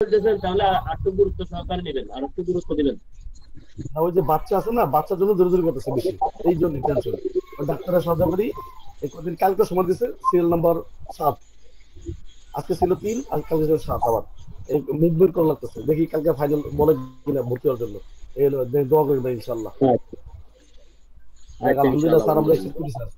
বলতেছেন তাহলে আরেকটু গুরুত্ব সহকারে নেবেন, আর একটু গুরুত্ব দিবেন। আর ওই যে বাচ্চা আছে না, বাচ্চার জন্য দৌড়াদৌড়ি করতেছে বেশি, এই জন্য টেনশন। ওই ডাক্তারের সর্দাপরি এই কদিন কালকে সময় দিছে, সিরিয়াল নাম্বার 7, আজকে ছিল 3 আর কালকে ছিল 7 আবার। এই মুখ বের করা লাগতেছে, দেখি কালকে ফাইনাল বলে কিনা ভর্তি হওয়ার জন্য। এই হলো, দোয়া করবেন ইনশাল্লাহ। আচ্ছা দেখ আচ্ছা, আলহামদুলিল্লাহ ইনশাআল্লাহ স্যার, বন্ধু। আমরা এক্সেপ্ট করি স্যার।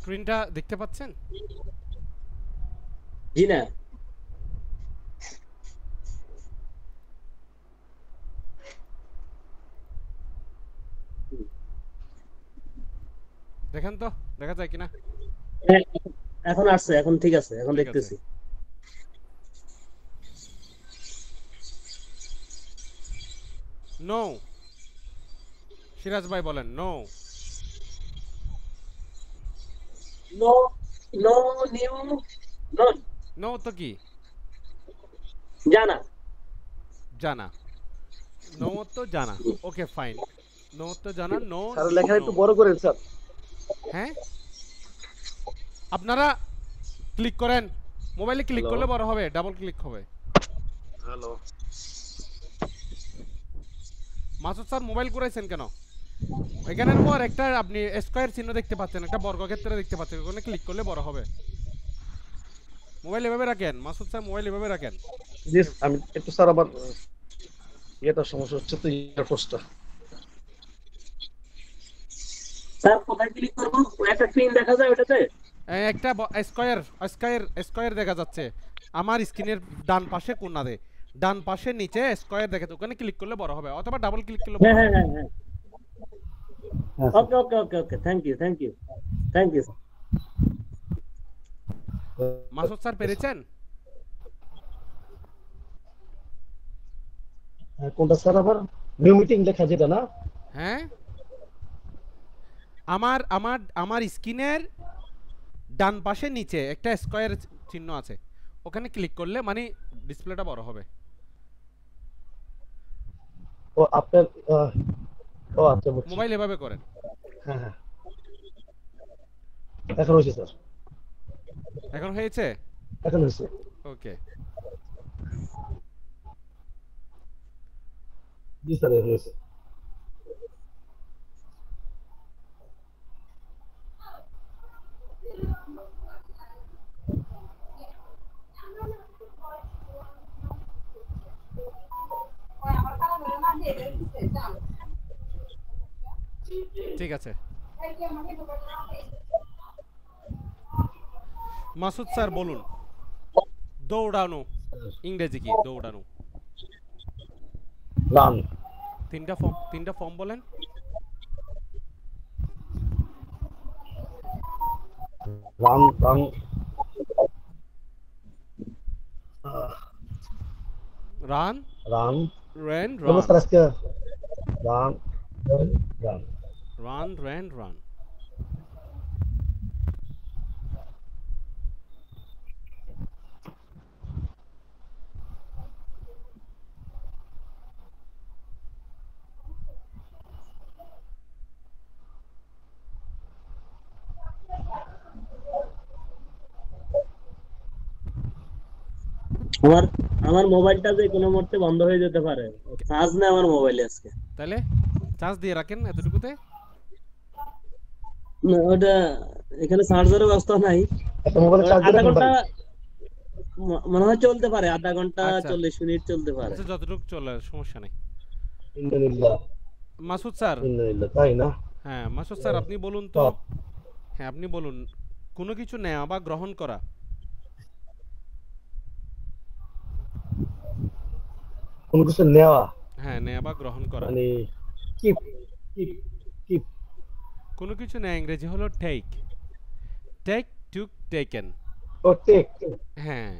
স্ক্রিনটা দেখতে পাচ্ছেন? জি না। দেখেন তো, দেখা যায় কিনা? হ্যাঁ, এখন আসছে, এখন ঠিক আছে, এখন ঠিক আছে। দেখতেছি। নো। সিরাজ ভাই বলেন no. No, no new, no no তো কি? জানা। জানা। নো তো জানা। Okay fine. নো তো জানা, নো। স্যার লেখা নো। একটু বড় করেন স্যার। হ্যাঁ, আপনারা ক্লিক করেন। মোবাইলে ক্লিক হ্যালো, করলে বড় হবে, ডাবল ক্লিক হবে। হ্যালো। মাসুদ স্যার মোবাইল করেছেন কেন? এখানের পর একটা আপনি স্কয়ার চিহ্ন দেখতে পাচ্ছেন, একটা বর্গক্ষেত্র দেখতে পাচ্ছেন, ওখানে ক্লিক করলে বড় হবে। মোবাইল এভাবে রাখেন মাসুদ স্যার, মোবাইল এভাবে রাখেন। জি, আমি একটু স্যার আবার ইয়েটা সমস্যা হচ্ছে তো, ইয়ারফোর্সটা। স্যার কোথায় ক্লিক করবো? ওই একটা স্ক্রিন দেখা যায় ওটাতে? একটা স্কয়ার স্কয়ার স্কয়ার দেখা যাচ্ছে আমার স্ক্রিনের ডান পাশে কোণাতে, ডান পাশে নিচে স্কয়ার দেখা যাচ্ছে, ওখানে ক্লিক করলে বড় হবে অথবা ডাবল ক্লিক করলে হ্যাঁ বড় হ্যাঁ হবে। হ্যাঁ হ্যাঁ। হ্যাঁ sir. Okay okay okay okay, thank you thank you thank you. Masud sir পেরেছেন? হ্যাঁ, কোনটা স্যার আবার? নিউ মিটিং লেখা যেটা না? হ্যাঁ, আমার আমার আমার স্ক্রিনের ডান পাশে নিচে একটা স্কয়ার চিহ্ন আছে, ওখানে ক্লিক করলে মানে ডিসপ্লেটা বড় হবে। ও আপনার ও আচ্ছা, বুঝছি। মোবাইল এভাবে করেন। হ্যাঁ হ্যাঁ, এখন হয়েছে স্যার। এখন হয়েছে? এখন হয়েছে। ওকে। জি স্যার, এখন হয়েছে। ঠিক আছে। মাসুদ স্যার বলুন, দৌড়ানো ইংরেজি কি? দৌড়ানো রান। তিনটা ফর্ম বলেন। Run run. Run, run. Ran, বলো রান। স্যার আজকে। Run run. Run, ran, run. আমার আমার মোবাইলটা যে কোনো মুহূর্তে বন্ধ হয়ে যেতে পারে, চার্জ নেই আমার মোবাইলে আজকে। তাহলে চার্জ দিয়ে রাখেন এতটুকুতে। না, ওটা এখানে চার্জারের ব্যবস্থা নাই। একটা মোবাইলে চার্জ দিয়ে আধা রাখেন ঘন্টা ভাই। মনে হয় চলতে পারে, আধা ঘন্টা আচ্ছা 40 মিনিট চলতে পারে। আচ্ছা, যতটুকু চলে সমস্যা নেই। ইন্দ্রিল্লাহ। মাসুদ স্যার। ইন্দ্রিল্লাহ, তাই না? হ্যাঁ মাসুদ স্যার আপনি বলুন তো। সব। হ্যাঁ আপনি বলুন, কোনো কিছু নেওয়া বা গ্রহণ করা। কোনো কিছু নেওয়া, হ্যাঁ নেয়া বা গ্রহণ করা। মানে কিপ কিপ কিপ কোনো কিছু নেয়া ইংরেজি হলো টেক। Take, took, taken. ও টেক হ্যাঁ,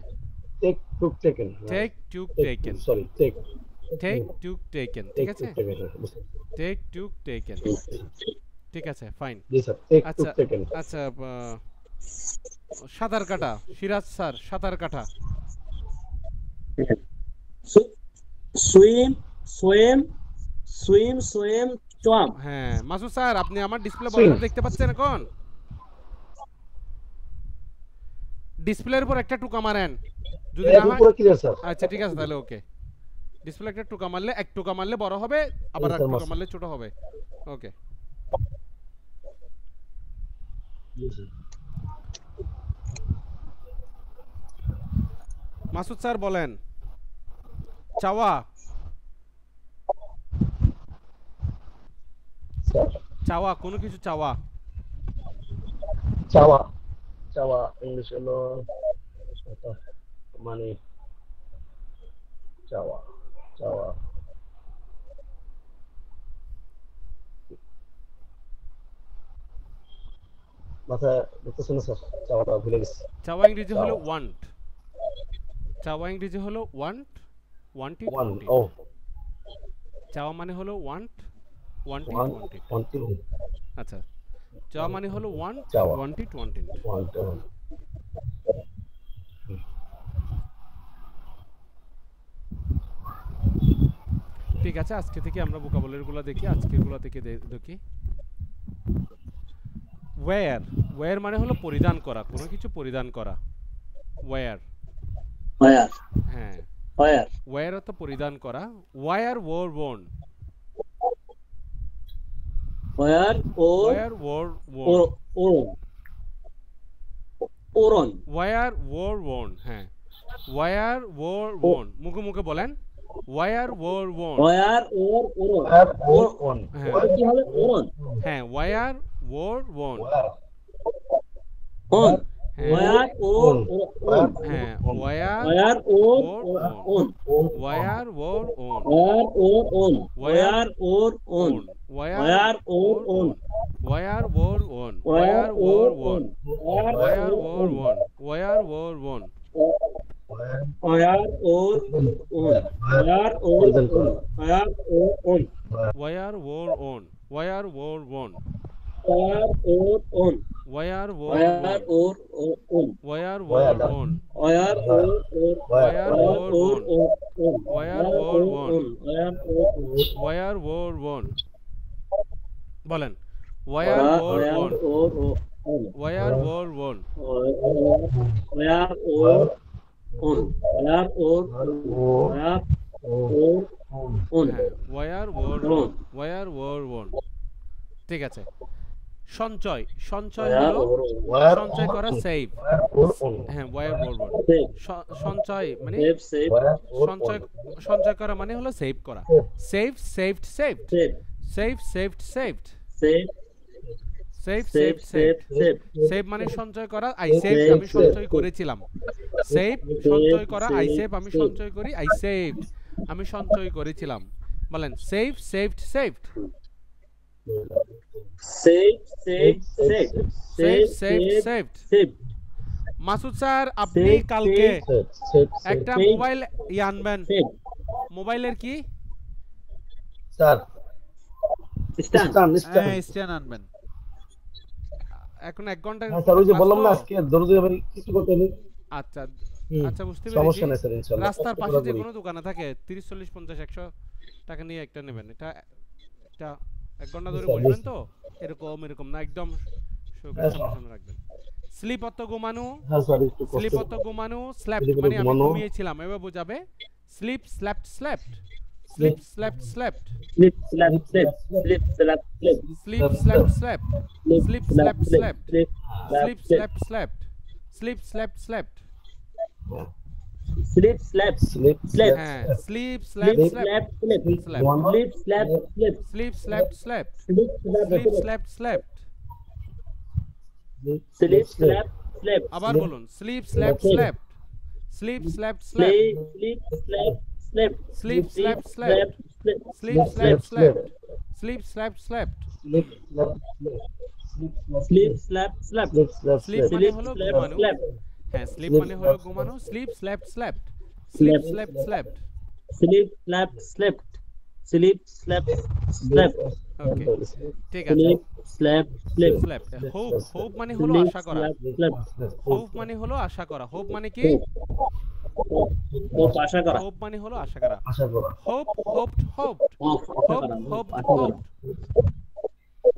take took taken, take, took, take taken. Sorry take take, took, taken, ঠিক টেক আছে? Took taken, take, took, taken, ঠিক আছে, ফাইন। জি স্যার, টেক টুক আচ্ছা টেকেন। আচ্ছা, সাঁতার কাটা, সিরাজ স্যার, সাঁতার কাটা। Swim, swam, swim, swam, swam. হ্যাঁ মাসুদ স্যার, আপনি আমার ডিসপ্লে সুইম। বরাবর দেখতে পাচ্ছেন এখন? ডিসপ্লের উপর একটা টুকা মারেন, যদি না হয় পুরো ক্লিয়ার স্যার। আচ্ছা ঠিক আছে, তাহলে ওকে। ডিসপ্লে একটা টুকা মারলে, এক টুকা মারলে বড় হবে, আবার এক স্যার, টুকা মাসুদ। মারলে ছোট হবে। ওকে। জি স্যার। মাসুদ স্যার বলেন, চাওয়া। স্যার চাওয়া, কোনো কিছু চাওয়া। চাওয়া, চাওয়া ইংলিশ হলো মানে চাওয়া, চাওয়া মাথায় ঢুকতেছে না স্যার, চাওয়াটা ভুলে গেছি। চাওয়া ইংরেজি হলো ওয়ান্ট। চাওয়া ইংরেজি হলো ওয়ান্ট, ওয়ান্টেড, ওয়ান, ওয়ান্টেড। ও চাওয়া মানে হলো want, wanted, one, wanted. Wanted, আচ্ছা, চাওয়া মানে হলো ওয়ান্ট, চাওয়া, ওয়ান্টেড, ওয়ান্টেড। ওয়ান্টেড। ঠিক আছে, আজকে থেকে আমরা ভোকাবুলারিগুলো দেখি, আজকেরগুলো থেকে দেখি। ওয়্যার, ওয়্যার মানে হলো পরিধান করা, কোনো কিছু পরিধান করা। ওয়্যার, হোয়ার, হ্যাঁ, হোয়ার, ওয়্যার অর্থ পরিধান করা। Wear wore worn, wear, wore, wear wore worn, worn, worn, wear wore worn, হ্যাঁ, ওয়্যার ওর ওন, মুখে মুখে বলেন, wear wore worn. Wear, wore, worn. আর ওন, হ্যাঁ ওর কি হবে? ওরন। হ্যাঁ, ওয়্যার ওর ওন, অন। হ্যাঁ হোয়ার, ওর, ওরন। হ্যাঁ, wear wear, wore, wore worn. Wear wore worn, wear, wore, worn. Wear, wore, worn. Wear wear, wore, worn. Wear wore worn, wear, wear wore, wore worn, worn. Wear, wear wore, wore worn. Worn, wear wore worn. Wear, wore, worn. Wear, wore, worn. Wear, wore, worn. Wear wore worn, wear wore worn, wear, wore, worn. Wear wore wear, worn, wore, worn. Wear wore worn, wear, wore, ওর। Wear wore worn, worn. Wear wore worn, wear, wore, worn. Wear wore worn. বলেন, wear wore worn, wore, worn. Wear wore worn, wear, wore, worn. Wear, wore, wear, wore, worn. হ্যাঁ, wear wore worn, wear wore worn. ঠিক আছে। সঞ্চয়, সঞ্চয় হোয়ার, হলো ওর, সঞ্চয় করা, save. হ্যাঁ, ওয়্যার ওর ওন। সঞ্চয় মানে সেভ, সেভ, সঞ্চয়, সঞ্চয় করা মানে হলো সেভ করা। Save, saved, saved, save, save, saved, saved, save, save, save, saved, save, saved. Save. Save মানে সঞ্চয় করা, আই সেভ আমি সঞ্চয় করেছিলাম। সেভ সঞ্চয় করা, আই সেভ আমি সঞ্চয় করি, আই সেভড আমি সঞ্চয় করেছিলাম। বলেন, save, saved, saved. Save, save, save. Save, saved, saved. Save. Masud sir, আপনি সেভ, কালকে সেভ, একটা সেভ, মোবাইল আনবেন। সেভ। মোবাইলের কি? Sir stand. হ্যাঁ, স্ট্যান্ড আনবেন। এখন 1 ঘন্টা স্যার ওই যে ক্লাস বললাম তো। না আজকে দরজা আমি কিছু করতে নেই। আচ্ছা হুম, আচ্ছা, বুঝতে পেরেছি। সমস্যা নেই স্যার, ইনশাআল্লাহ রাস্তার কষ্ট পাশে করা যে করি। কোনো দোকানে থাকে 30, 40, 50, 100 টাকা নিয়ে একটা নেবেন। এটা 1 ঘন্টা ধরে স্যার, বসবেন তো, এরকম না, একদম শোকের হ্যাঁ। সামনে সামনে রাখবেন। স্লিপ অর্থ ঘুমানো, হ্যাঁ স্যার একটু কষ্ট স্লিপ অর্থ ঘুমানো, স্ল্যাপ্ট স্লিপ অর্থ মানে আমি ঘুমানো। ঘুমিয়েছিলাম, এভাবে বোঝাবে। Sleep, slept, slept, sleep, slept, slept, sleep, slept, sleep, sleep, slept, sleep, sleep, slept, slept, sleep, slept, slept, sleep, sleep, slept, slept, sleep, slept, slept. Sleep, slept, sleep slept, হ্যাঁ, sleep, sleep, slept, slept, slept, sleep, slept, sleep, slept, sleep, sleep, slept, slept, sleep, sleep, slept, slept. Sleep, slept, sleep, আবার বলুন, sleep, slept, slept, sleep, slept, slept, sleep, sleep, slept, slept, sleep slept slept, slept slept, sleep slept slept sleep slept slept Sleep, sleep, slept, slept, sleep, sleep, sleep sleep. মানে sleep, হলো slept, ঘুমানো slept, হ্যাঁ sleep Sleep, মানে হলো slept, ঘুমানো sleep slept slept sleep slept, slept slept sleep, slept, slept, sleep, slept, slept, okay ঠিক আছে sleep, slept, slept, slept hope hope মানে হলো sleep, আশা করা slept, slept, হোপ মানে হলো আশা করা হোপ মানে কি hope, আশা করা, হোপ মানে হলো আশা করা আশা করা। হোপ হোপড হোপড hope, আশা হোপ করা, হোপড আশা করা,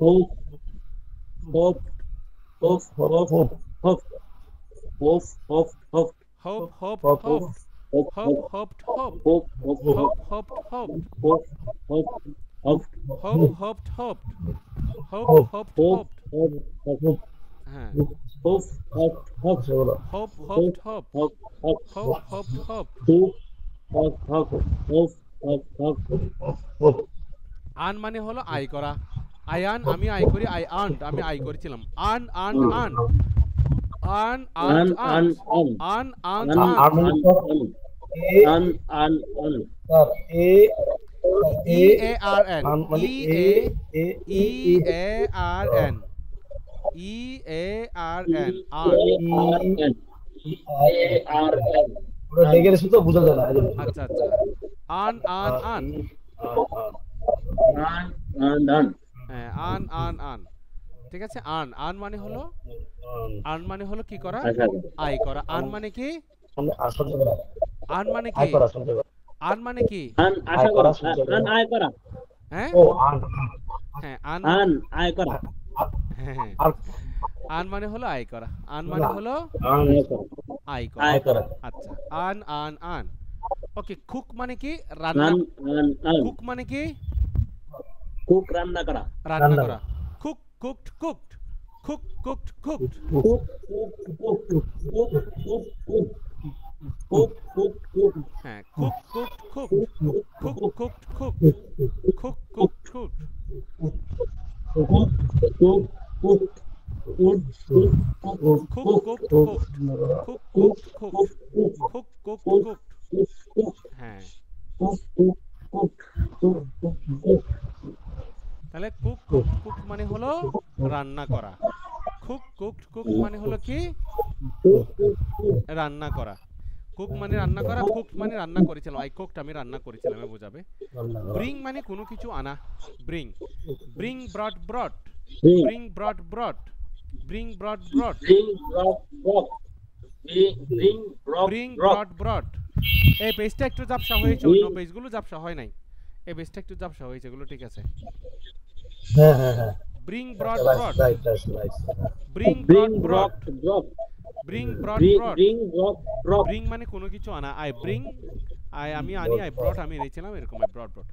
hopped hope, hope, hope, Hope, hope, hope, hope, hope, hope, hope hopped hope, hope hope, hope hopped hope hope, hope, hope hopped hope hope, hope, hope, hope hopped hope hope Hope, hopped hope, hope hope, hope, হ্যাঁ hope, hope, hope, আশা করা। Hope hopped hope hope, hope, hope hopped hope hope, hope, hope, hope, hope, Hope, আন মানে হলো আয় করা I আন আমি আয় করি I earned আমি আয় করেছিলাম আন আন আন আন আন আন আন আন আন un, un, un, স্যার, ই এ আর এন আন মানে ই এ, এ এ, ই এ আর এন ই এ আর এন আন un, A-R-N, ওটা লেগে গেছে তো বোঝা যায় না, এই জন্য। আচ্ছা আচ্ছা আন আন আন un, হ্যাঁ আন আন আন ঠিক আছে আন আন মানে হলো আন মানে হলো কি করা আশা আয় করা আন মানে কি মানে সহ্য করা, আন মানে আয় কি করা, সহ্য করা। আন মানে কি un, আশা করা, un, আয় করা, হ্যাঁ ও, আন, হ্যাঁ আন un, আয় করা, হ্যাঁ হ্যাঁ আর আন মানে হলো আয় করা আন মানে হলো আন, আয় করা আয় করা, আচ্ছা আন আন আন ওকে কুক মানে কি রান্না un, কুক মানে কি cook, রান্না করা, রান্না রান্না করা cook cooked cooked cook cooked cooked cook, cook, cook, cook, হ্যাঁ cook cooked cooked cook cooked cooked cook cooked cooked cook, cook, cook, cook, cook cooked cooked cook cooked cooked cook cooked cooked হ্যাঁ তাহলে cook cooked cooked মানে হলো রান্না করা cook cooked cooked মানে হলো কি রান্না করা কুক মানে রান্না করা কুক মানে রান্না করেছিলাম আই কুকড আমি রান্না করেছিলাম বোঝাবে ব্রিং মানে কোনো কিছু আনা bring bring ব্রট ব্রট bring ব্রট ব্রট bring ব্রট ব্রট bring ব্রট ব্রট এই পেজটা একটু ঝাপসা হয়েছে অন্য পেজগুলো ঝাপসা হয় নাই এই পেজটা একটু ঝাপসা হয়েছে এগুলো ঠিক আছে হ্যাঁ, হ্যাঁ, হ্যাঁ। Bring ব্রট ব্রট right, right, right. Bring ব্রট ব্রট bring ব্রট ব্রট bring মানে কোনো কিছু আনা আই ব্রিং আমি আনি আই ব্রট আমি এনেছিলাম এরকম আই ব্রট ব্রট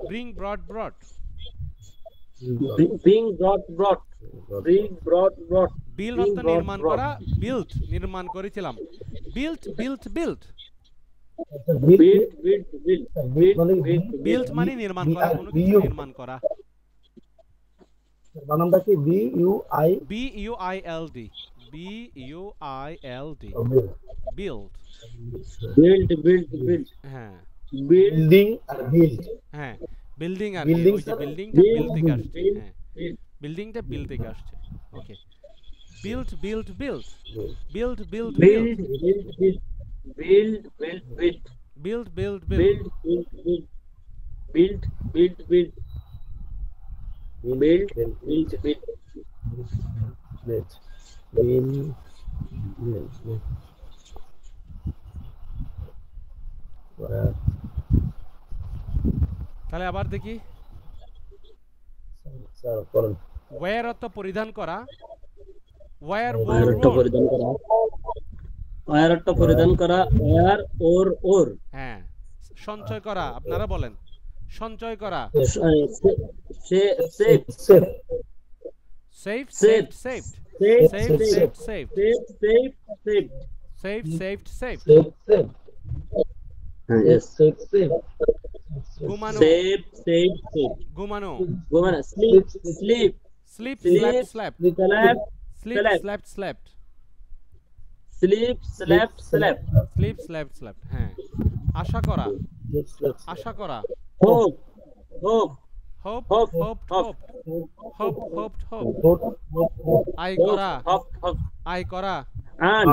ব্রিং ব্রট ব্রট বিল্ড অর্থ নির্মাণ করা বিল্ড নির্মাণ করেছিলাম বিল্ড বিল্ড বিল্ড বিল্ড মানে নির্মাণ করা কোনো কিছু নির্মাণ করা বানানটা কি? B U I B U I L D B U I L D build হ্যাঁ বিল্ডিং আর বিল্ড। হ্যাঁ বিল্ডিং আর Building, ওই যে sir? বিল্ডিংটা বিল্ড থেকে আসছে হ্যাঁ বিল্ডিংটা বিল্ড থেকে আসছে okay build build build build build build build build build তাহলে আবার দেখি স্যার করেন। ওয়্যার অর্থ পরিধান করা ওয়্যার ওয়্যার অর্থ পরিধান করা ওয়্যার অর্থ পরিধান করা ওয়্যার ওর হ্যাঁ সঞ্চয় করা আপনারা বলেন সঞ্চয় করা safe safe safe safe safe safe safe safe safe safe safe safe safe yes safe safe ঘুমানো safe ঘুমানো sleep sleep slept slept slept sleep slept slept sleep slept sleep slept slept হ্যাঁ আশা করা আশা করা, hope, hope, hope hope, hope hope, hope hope hope hope, I hope, করা, hope, hope, I করা, and,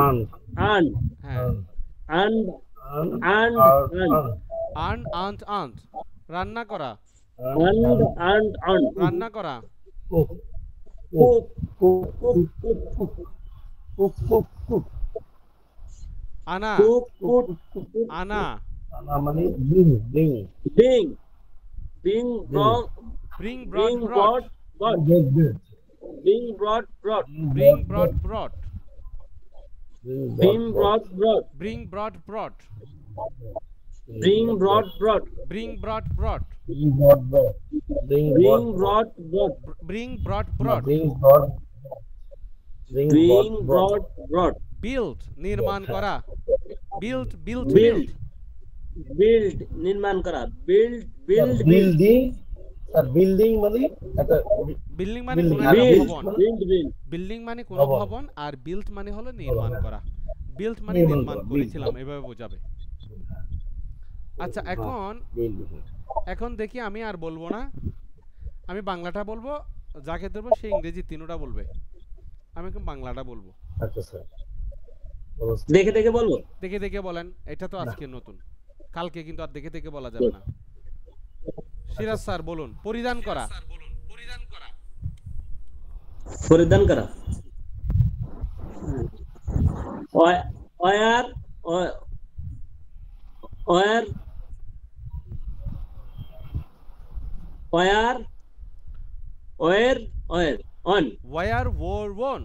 and, হ্যাঁ, and, and, আন্ট রান্না করা, and, রান্না করা, cook, cook, আনা, cook, cook, আনা, মানে bring being brought, bring being ব্রট, brought, being brought, bring ব্রট, being brought, bring ব্রট, being brought, bring ব্রট, being brought, bring ব্রট, being brought, build নির্মাণ করা, বিল্ড build, নির্মাণ করা, build, বিল্ডিং আর বিল্ডিং মানে একটা বিল্ডিং মানে Building, কোনো একটা build, ভবন, build, বিল্ডিং মানে কোনো ভবন। ভবন, আর বিল্ড মানে হলো নির্মাণ করা, বিল্ড মানে নির্মাণ নির্মাণ করা, করেছিলাম, এভাবে বোঝাবে। আচ্ছা, এখন দেখি, আমি আর বলবো না, আমি বাংলাটা বলবো, যাকে ধরবো সে ইংরেজি তিনোটা বলবে, আমি এখন বাংলাটা বলবো। আচ্ছা স্যার, দেখে দেখে বলবো। দেখে বলেন, এটা তো আজকে নতুন, কালকে কিন্তু আর দেখে বলা যাবে না। সিরাজ স্যার বলুন, পরিধান করা, পরিধান করা, wear, wear, wear, wear, wear, wear, on, wear wore worn,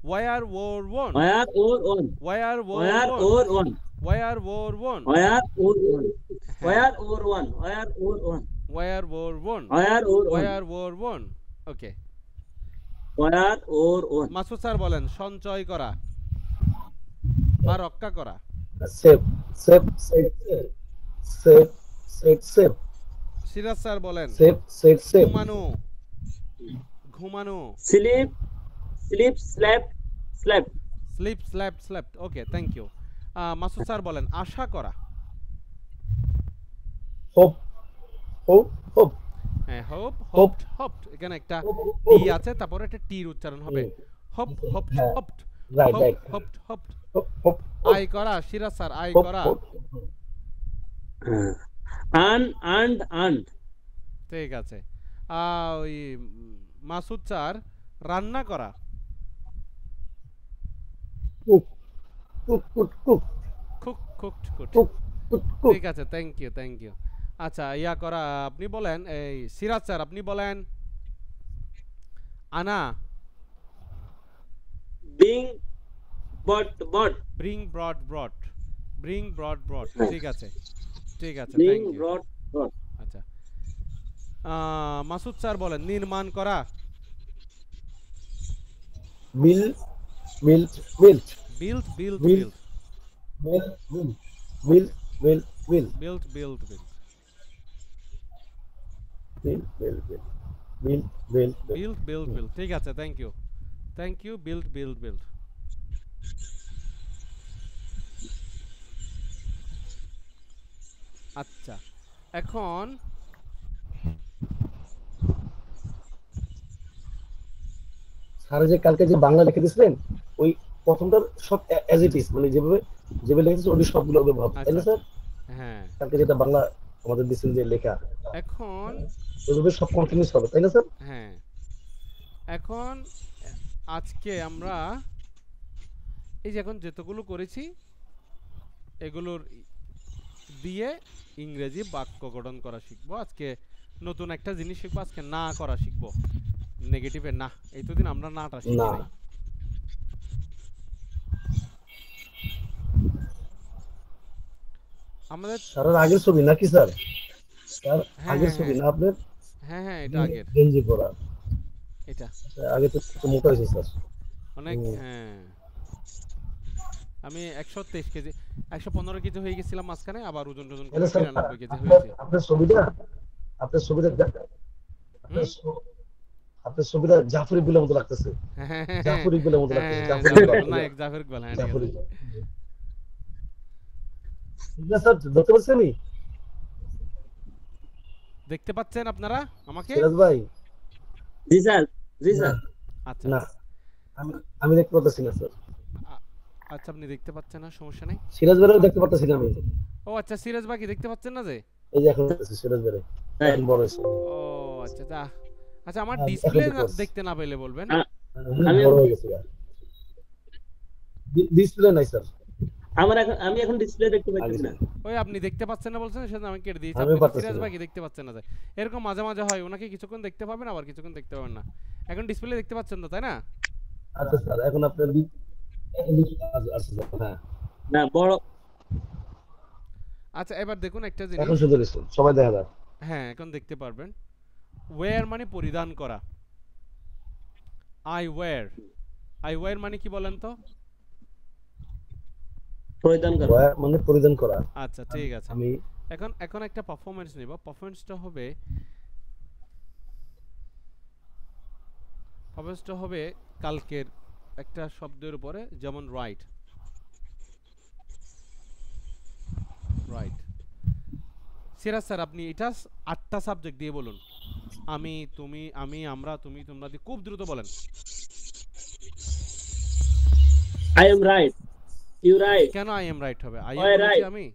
wear wore worn, wear or on, wear wear wore or on, wear wore worn, wear or on, wear or on, wear or on, wear wore worn, wear or on, wear wore worn. Okay, wear or on, Masud sir বলেন, সঞ্চয় করা বা রক্ষা করা, save save save save Siraj sir বলেন, save save save ঘুমানো, ঘুমানো, sleep, sleep, slept, slept, sleep slept. Okay, thank you. Masud sir বলেন, আশা করা, হোপ হোপ হোপ হ্যাঁ, হোপ Hope. হোপড, এখানে একটা Hope. টি আছে, তারপরে একটা টির উচ্চারণ হবে, হোপ হ্যাঁ, hopped, right right hopped. Hope hope I করা, সিরাজ স্যার, আই হোপ করা, and, ঠিক আছে। ওই মাসুদ স্যার, রান্না করা, cook cook cook cook cooked, cook cook cook ঠিক আছে, থ্যাংক ইউ। আচ্ছা, ইয়া করা, আপনি বলেন, এই সিরাজ স্যার আপনি বলেন, আনা, being brought, ব্রিং ব্রট, ঠিক আছে, থ্যাংক being ইউ। brought, আচ্ছা, মাসুদ স্যার বলেন, নির্মাণ করা, মিল মিল মিল বিল্ড Build. মিল মিল মিল মিল মিল বিল্ড মিল মিল মিল মিল বিল্ড, ঠিক আছে, থ্যাংক ইউ। বিল্ড। আচ্ছা, এখন স্যার যে কালকে যে বাংলা লিখে দিয়েছিলেন, ওই প্রথমটার সব অ্যাজ ইট ইজ, মানে যেভাবে লিখেছে ওই সবগুলো ওকে ভাব, তাই না আচ্ছা, স্যার? হ্যাঁ, কালকে যেটা বাংলা আমাদের দিয়েছেন যে লেখা, এখন ওইভাবে সব কন্টিনিউস হবে, তাই না স্যার? হ্যাঁ, এখন আজকে আমরা এই যে এখন যতগুলো করেছি এগুলোর দিয়ে ইংরেজি বাক্য গঠন করা শিখবো। আজকে নতুন একটা জিনিস শিখবো, আজকে না করা শিখবো, নেগেটিভে না। এতদিন আমরা নাটা শিখি না। নাই। আমাদের স্যারের আগের ছবি নাকি স্যার? স্যার হ্যাঁ, আগের হ্যাঁ, ছবি হ্যাঁ। না আপনার? হ্যাঁ, এটা আগের, গেঞ্জি পরা, এটা আগে তো একটু মোটা হয়েছে স্যার। অনেক, হ্যাঁ। আমি 123 কেজি 115 কেজি হয়ে গেছিলাম মাঝখানে, আবার ওজন করে তাহলে স্যার 93 কেজি হয়েছে। আপনার ছবিটা আপনার ছবিটা জাফর ইকবালের মতো লাগতেছে। জাফর ইকবালের মতো লাগতেছে। নায়ক জাফর ইকবাল, হ্যাঁ, ঠিক আছে। ঠিক আছে স্যার, ধরতে পারছেন? দেখতে পাচ্ছেন আপনারা আমাকে? সিরাজ ভাই জি স্যার, জি স্যার। আচ্ছা না, আমি আমি দেখতে পাচ্ছি না স্যার। আ- আচ্ছা আপনি দেখতে পাচ্ছেন না, সমস্যা নেই। সিরাজ ভাইও দেখতে পাচ্ছি না আমি। ও আচ্ছা, সিরাজ বাকি দেখতে পাচ্ছেন না যে? এই যে এখন দেখতেছি সিরাজ ভাই তাই? এখন বড় হয়েছে। ও আচ্ছা আচ্ছা। আচ্ছা আমার হ্যাঁ, এখন ডিসপ্লে দেখতে পাচ্ছি। দেখতে না পেলে বলবেন। আ- আমি আমি বড় হয়ে গেছি ডিসপ্লে নাই স্যার। আমি এখন ডিসপ্লে দেখতে আগে পাচ্ছি না। ওই আপনি দেখতে পাচ্ছেন না বলছেন, সেজন্য আমি কেটে দিয়েছি। আমি আপনি তো পারতেছি সিরাজ না। বাকি দেখতে পাচ্ছেন না যে। এরকম মাঝে মাঝে হয়, ওনাকে কিছুক্ষণ দেখতে পাবেন আবার কিছুক্ষণ দেখতে পাবেন না। এখন ডিসপ্লে দেখতে পাচ্ছেন তো, তাই না? আচ্ছা স্যার, এখন আপনার আচ্ছা স্যার, হ্যাঁ না বড়। আচ্ছা এবার দেখুন একটা এখন জিনিস। শুধু সবাই দেখা যায়। হ্যাঁ এখন দেখতে পারবেন। ওয়্যার মানে পরিধান করা। আই ওয়্যার, আই ওয়্যার মানে কি বলেন তো? পরিধান করা। মানে পরিধান করা। আচ্ছা ঠিক আছে। আমি এখন এখন একটা পারফরম্যান্স নিব। পারফরম্যান্সটা হবে কালকের একটা শব্দের উপরে, যেমন রাইট। রাইট। সিরাজ স্যার আপনি এটা 8টা সাবজেক্ট দিয়ে বলুন। আমি, তুমি, আমি, আমরা, তুমি, তোমরা দিয়ে খুব দ্রুত বলেন। I am right, you right, কেন আই এম রাইট হবে? আই এম I বলেছি right. আমি।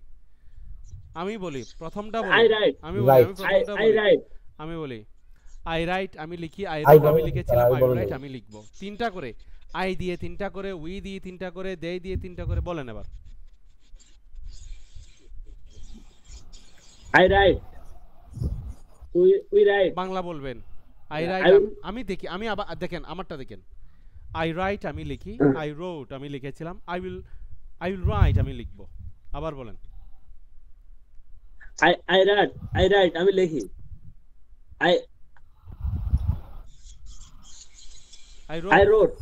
আমি বলি প্রথমটা I বলি। right. আমি বলি Right. আমি প্রথমটা I বলি। রাইট। আমি বলি আই রাইট আমি লিখি, আই I রাইট আমি বলেন, লিখেছিলাম, I আই বলেন রাইট নাই। আমি লিখবো। তিনটা করে, আই দিয়ে তিনটা করে, উই দিয়ে তিনটা করে, দে দিয়ে তিনটা করে, বলেন এবার। I write, we write. Bangla বলবেন। আই Yeah, রাইট I- আমি দেখি, আমি আবার দেখেন আমারটা দেখেন। আই রাইট আমি লিখি, আই রোট আমি লিখেছিলাম, আই উইল রাইট আমি লিখবো। আবার বলেন। আই রাইট আমি লিখি। আই আই আই রোট রোট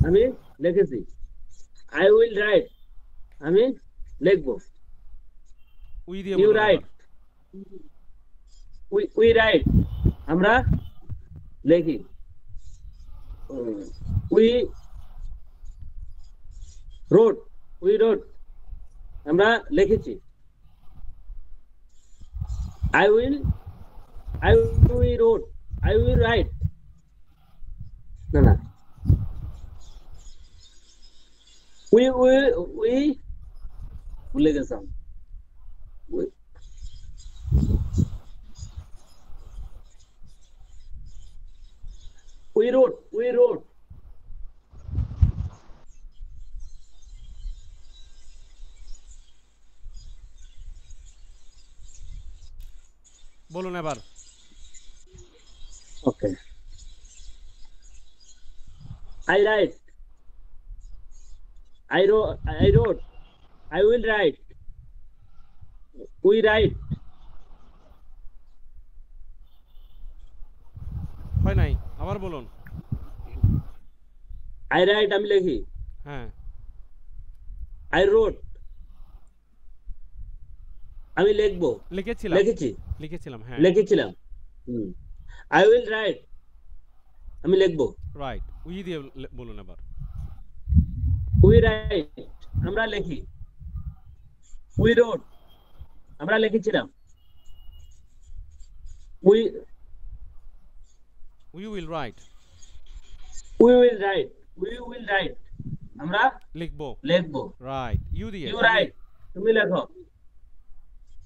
আমি লিখেছি। আই উইল রাইট আমি লিখবো। উই দিয়ে ইউ বলুন রাইট, এবার। উই রাইট আমরা লিখি। উই রোট, উই রোট আমরা লিখেছি। I will wrote, I will write. না না, উই ভুলে গেছিলাম। উই রোট বলুন এবার। ওকে। I write, I wrote, I will write, we write. হয় নাই, আবার বলুন। I write আমি লিখি। হ্যাঁ I wrote আমি লিখবো, লিখেছিলাম, লিখেছি, লিখেছিলাম হ্যাঁ। লিখেছিলাম। I will write আমি লিখবো। রাইট, উই দিয়ে বলুন এবার। We write আমরা লিখি। We wrote আমরা লিখেছিলাম। We will write will write, আমরা লিখবো। লিখবো। রাইট, ইউ দিয়ে। You write তুমি লেখো।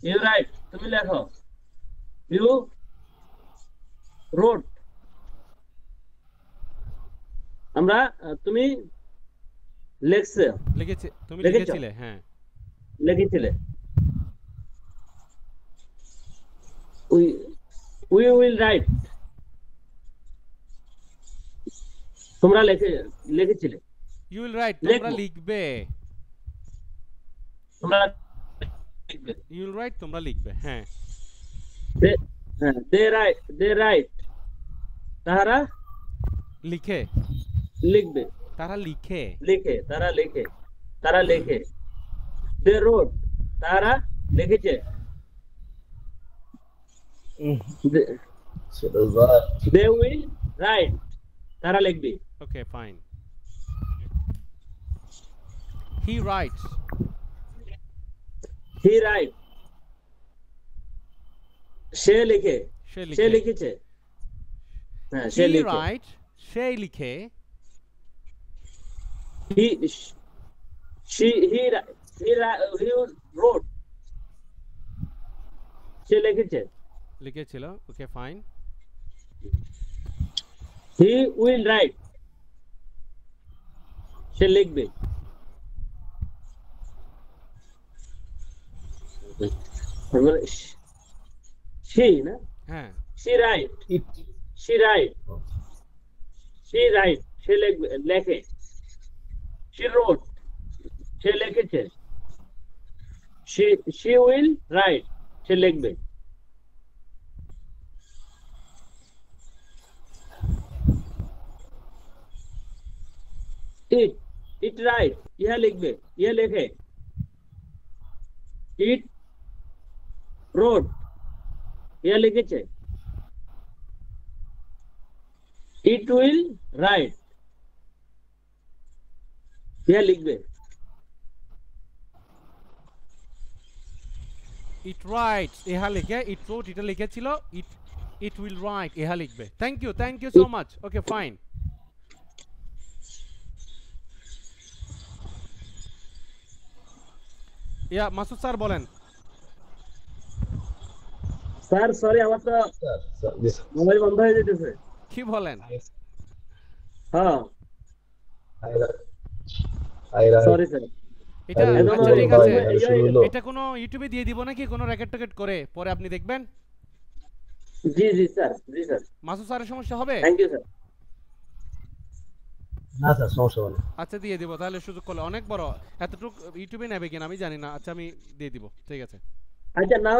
You write তুমি লেখো। You wrote আমরা তুমি লেখছে, লিখেছি, তুমি লিখেছো? লিখেছিলে হ্যাঁ। লিখেছিলে। We will write তোমরা লিখেছিলে। ইউ উইল রাইট তোমরা লিখবো। লিখবে। তোমরা লিখবে। ইউ উইল রাইট তোমরা লিখবে হ্যাঁ। They write তারা লিখে, লিখবে। তারা লিখে। তারা লেখে। They wrote তারা লিখেছে। They will write তারা লিখবে। Okay fine. He writes He write সে লিখে, সে সে লিখে লিখেছে, হ্যাঁ সে হি লিখে, রাইট সে লিখে হি she he wrote, সে লিখেছে, লিখেছিল okay fine he will write, সে লিখবে, she না, হ্যাঁ she write, it she write, she write, সে লিখবে, লেখে, she wrote, সে লিখেছে, she will write, সে লিখবে, it write, ইহা লিখবে, ইহা লেখে, it wrote, ইহা লিখেছে, it will write, ইহা লিখবে, ইট রাইট ইহা লিখে ইট রোট এটা লিখেছিল ইট ইট উইল রাইট ইহা লিখবে thank you so much okay fine yeah Masud sir বলেন স্যার সরি আমার তো মোবাইল বন্ধ হয়ে যেতেছে, কি বলেন হ্যাঁ আইরা সরি স্যার, এটা আরে, আচ্ছা ঠিক ভাই, আছে আরে শুরু হলো। এটা কোনো ইউটিউবে দিয়ে দিব নাকি কোনো রেকর্ড টেকেট করে পরে আপনি দেখবেন জি জি স্যার, জি স্যার, মাসুদ স্যারের সমস্যা হবে থ্যাংক ইউ স্যার, না স্যার সমস্যা হবে না। আচ্ছা দিয়ে দিব তাহলে সুযোগ করলে অনেক বড় এতটুকু ইউটিউবে নেবে কিনা আমি জানি না আচ্ছা আমি দিয়ে দিব ঠিক আছে আচ্ছা না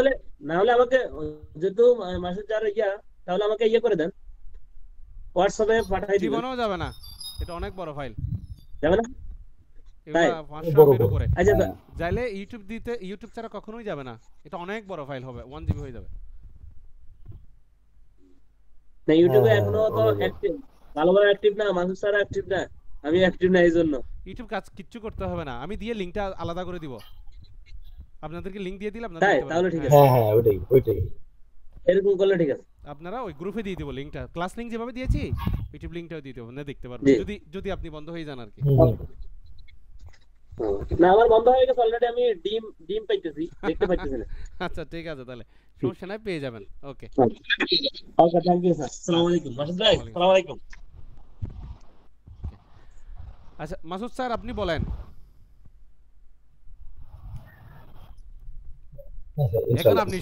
হলে আমাকে যেহেতু মাসের চার ইয়া, তাহলে আমাকে ইয়ে করে দেন, হোয়াটসঅ্যাপে পাঠিয়ে দিবেন, জীবনেও যাবে না এটা অনেক বড় ফাইল যাবে না? এগুলা বড় 500 বড়। এর উপরে আচ্ছা চাইলে ইউটিউব ছাড়া কখনোই যাবে না এটা অনেক বড় ফাইল হবে 1 জিবি হয়ে যাবে না ইউটিউবে হ্যাঁ, এখনো তো অনেক। অ্যাক্টিভ, ভালোভাবে অ্যাক্টিভ না, মাসুদ স্যার অ্যাক্টিভ না, আমি অ্যাক্টিভ না, এই জন্য। ইউটিউব কাজ কিচ্ছু করতে হবে না আমি দিয়ে লিংকটা আলাদা করে দিব আপনাদেরকে লিংক দিয়ে দিলাম আপনারা তাই দেখতে তাহলে পারবেন ঠিক হ্যাঁ, আছে, হ্যাঁ ওইটাই এরকম করলে ঠিক আছে, আপনারা ওই গ্রুপে দিয়ে দিব লিংকটা ক্লাস লিংক যেভাবে দিয়েছি ইউটিউব লিংকটাও দিয়ে দেব না দেখতে পারবেন জি। যদি আপনি বন্ধ হয়ে যান আর কি না আমার বন্ধ হয়ে গেছে অলরেডি, আমি ডিম পাইতেছি, দেখতে পাইতেছি না। আচ্ছা ঠিক আছে তাহলে সমস্যা নাই পেয়ে যাবেন ওকে ওকে থ্যাংক ইউ স্যার, আসসালামু আলাইকুম মাসুদ ভাই, আসসালামু আলাইকুম। আচ্ছা মাসুদ স্যার আপনি বলেন এখন আপনি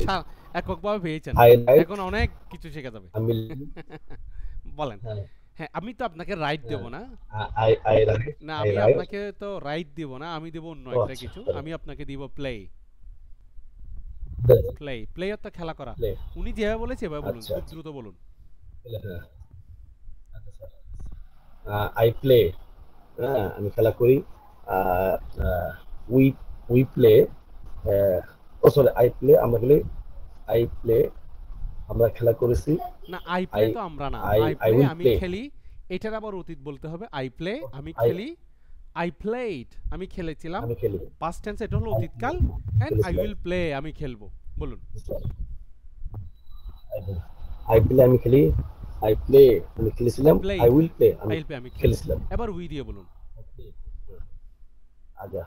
এককভাবে পেয়েছেন Highlight. এখন অনেক কিছু শেখা যাবে আমি বলেন হ্যাঁ, হ্যাঁ আমি তো আপনাকে রাইট দেব না I write. না I আমি write. আপনাকে তো রাইট দিব না আমি দেব অন্য ও, একটা আচ্ছা, কিছু তাহলে। আমি আপনাকে দিব প্লে Then, প্লে অর্থ খেলা করা play. উনি যেভাবে বলেছে এভাবে বলুন আচ্ছা, খুব আচ্ছা। দ্রুত বলুন হ্যাঁ। আচ্ছা, স্যার। I play. হ্যাঁ, আমি খেলা করি। আহ, আহ, we we play. Sorry, I play. আমরা খেলি। I play. আমরা খেলা করেছি। না আই প্লে I- তো আমরা না I- I I play will আমি play. খেলি এটার আবার অতীত বলতে হবে আই প্লে আমি I- খেলি আই প্লেড আমি খেলেছিলাম আমি খেলি। পাস্ট টেন্স এটা হলো অতীতকাল এন্ড আই খেলেছিলাম। উইল প্লে আমি খেলবো বলুন I play. আমি খেলি। I play. আমি খেলেছিলাম। Played. I will play. আমি আই উইল প্লে আমি খেলি খেলেছিলাম। এবার উই দিয়ে বলুন আচ্ছা,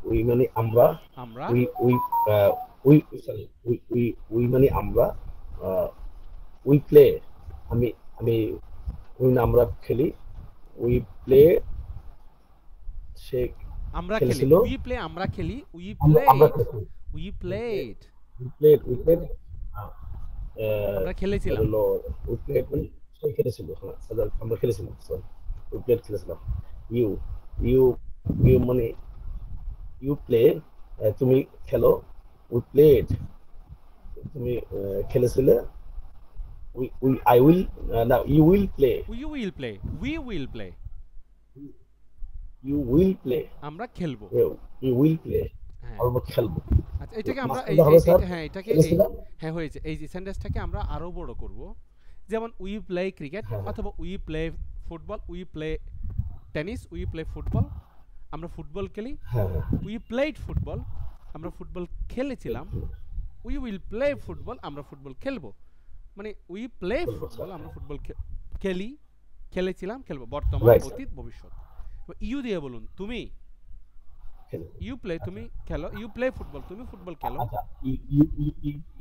we মানে আমরা। আমরা we মানে আমরা। we play. আমি we মানে আমরা খেলি। we play. সে আমরা খেলি খেলেছিল। উই প্লে আমরা খেলি উই আমরা প্লেড খেলেছি। We played we played. আমরা খেলেছিলাম হলো we played মানে সে খেলেছিল। হ্যাঁ, আমরা খেলেছিলাম। সরি, we played খেলেছিলাম। you মানে you play. তুমি খেলো। we played. তুমি খেলেছিলে। I will. না, you will play. You will play we will play You will play. আমরা খেলবো You will play. হ্যাঁ আমরা খেলবো। আচ্ছা এটাকে আমরা মাঝখানটা হবে, স্যার? হ্যাঁ এটাকে খেলেছিলাম। হ্যাঁ হয়েছে এই যে সেন্টেন্সটাকে আমরা আরো বড় করব যেমন উই প্লে ক্রিকেট হ্যাঁ। অথবা we play football we play tennis we play football আমরা ফুটবল খেলি হ্যাঁ, উই প্লেড ফুটবল আমরা ফুটবল খেলেছিলাম উই উইল প্লে ফুটবল, আমরা ফুটবল খেলবো। মানে উই প্লে ফুটবল, আমরা ফুটবল খেলি, খেলেছিলাম, খেলবো, বর্তমান, Right, sir. অতীত, ভবিষ্যৎ। ইউ দিয়ে বলুন, তুমি, খেলে। ইউ প্লে, তুমি খেলো, ইউ প্লে ফুটবল, তুমি ফুটবল খেলো, আচ্ছা,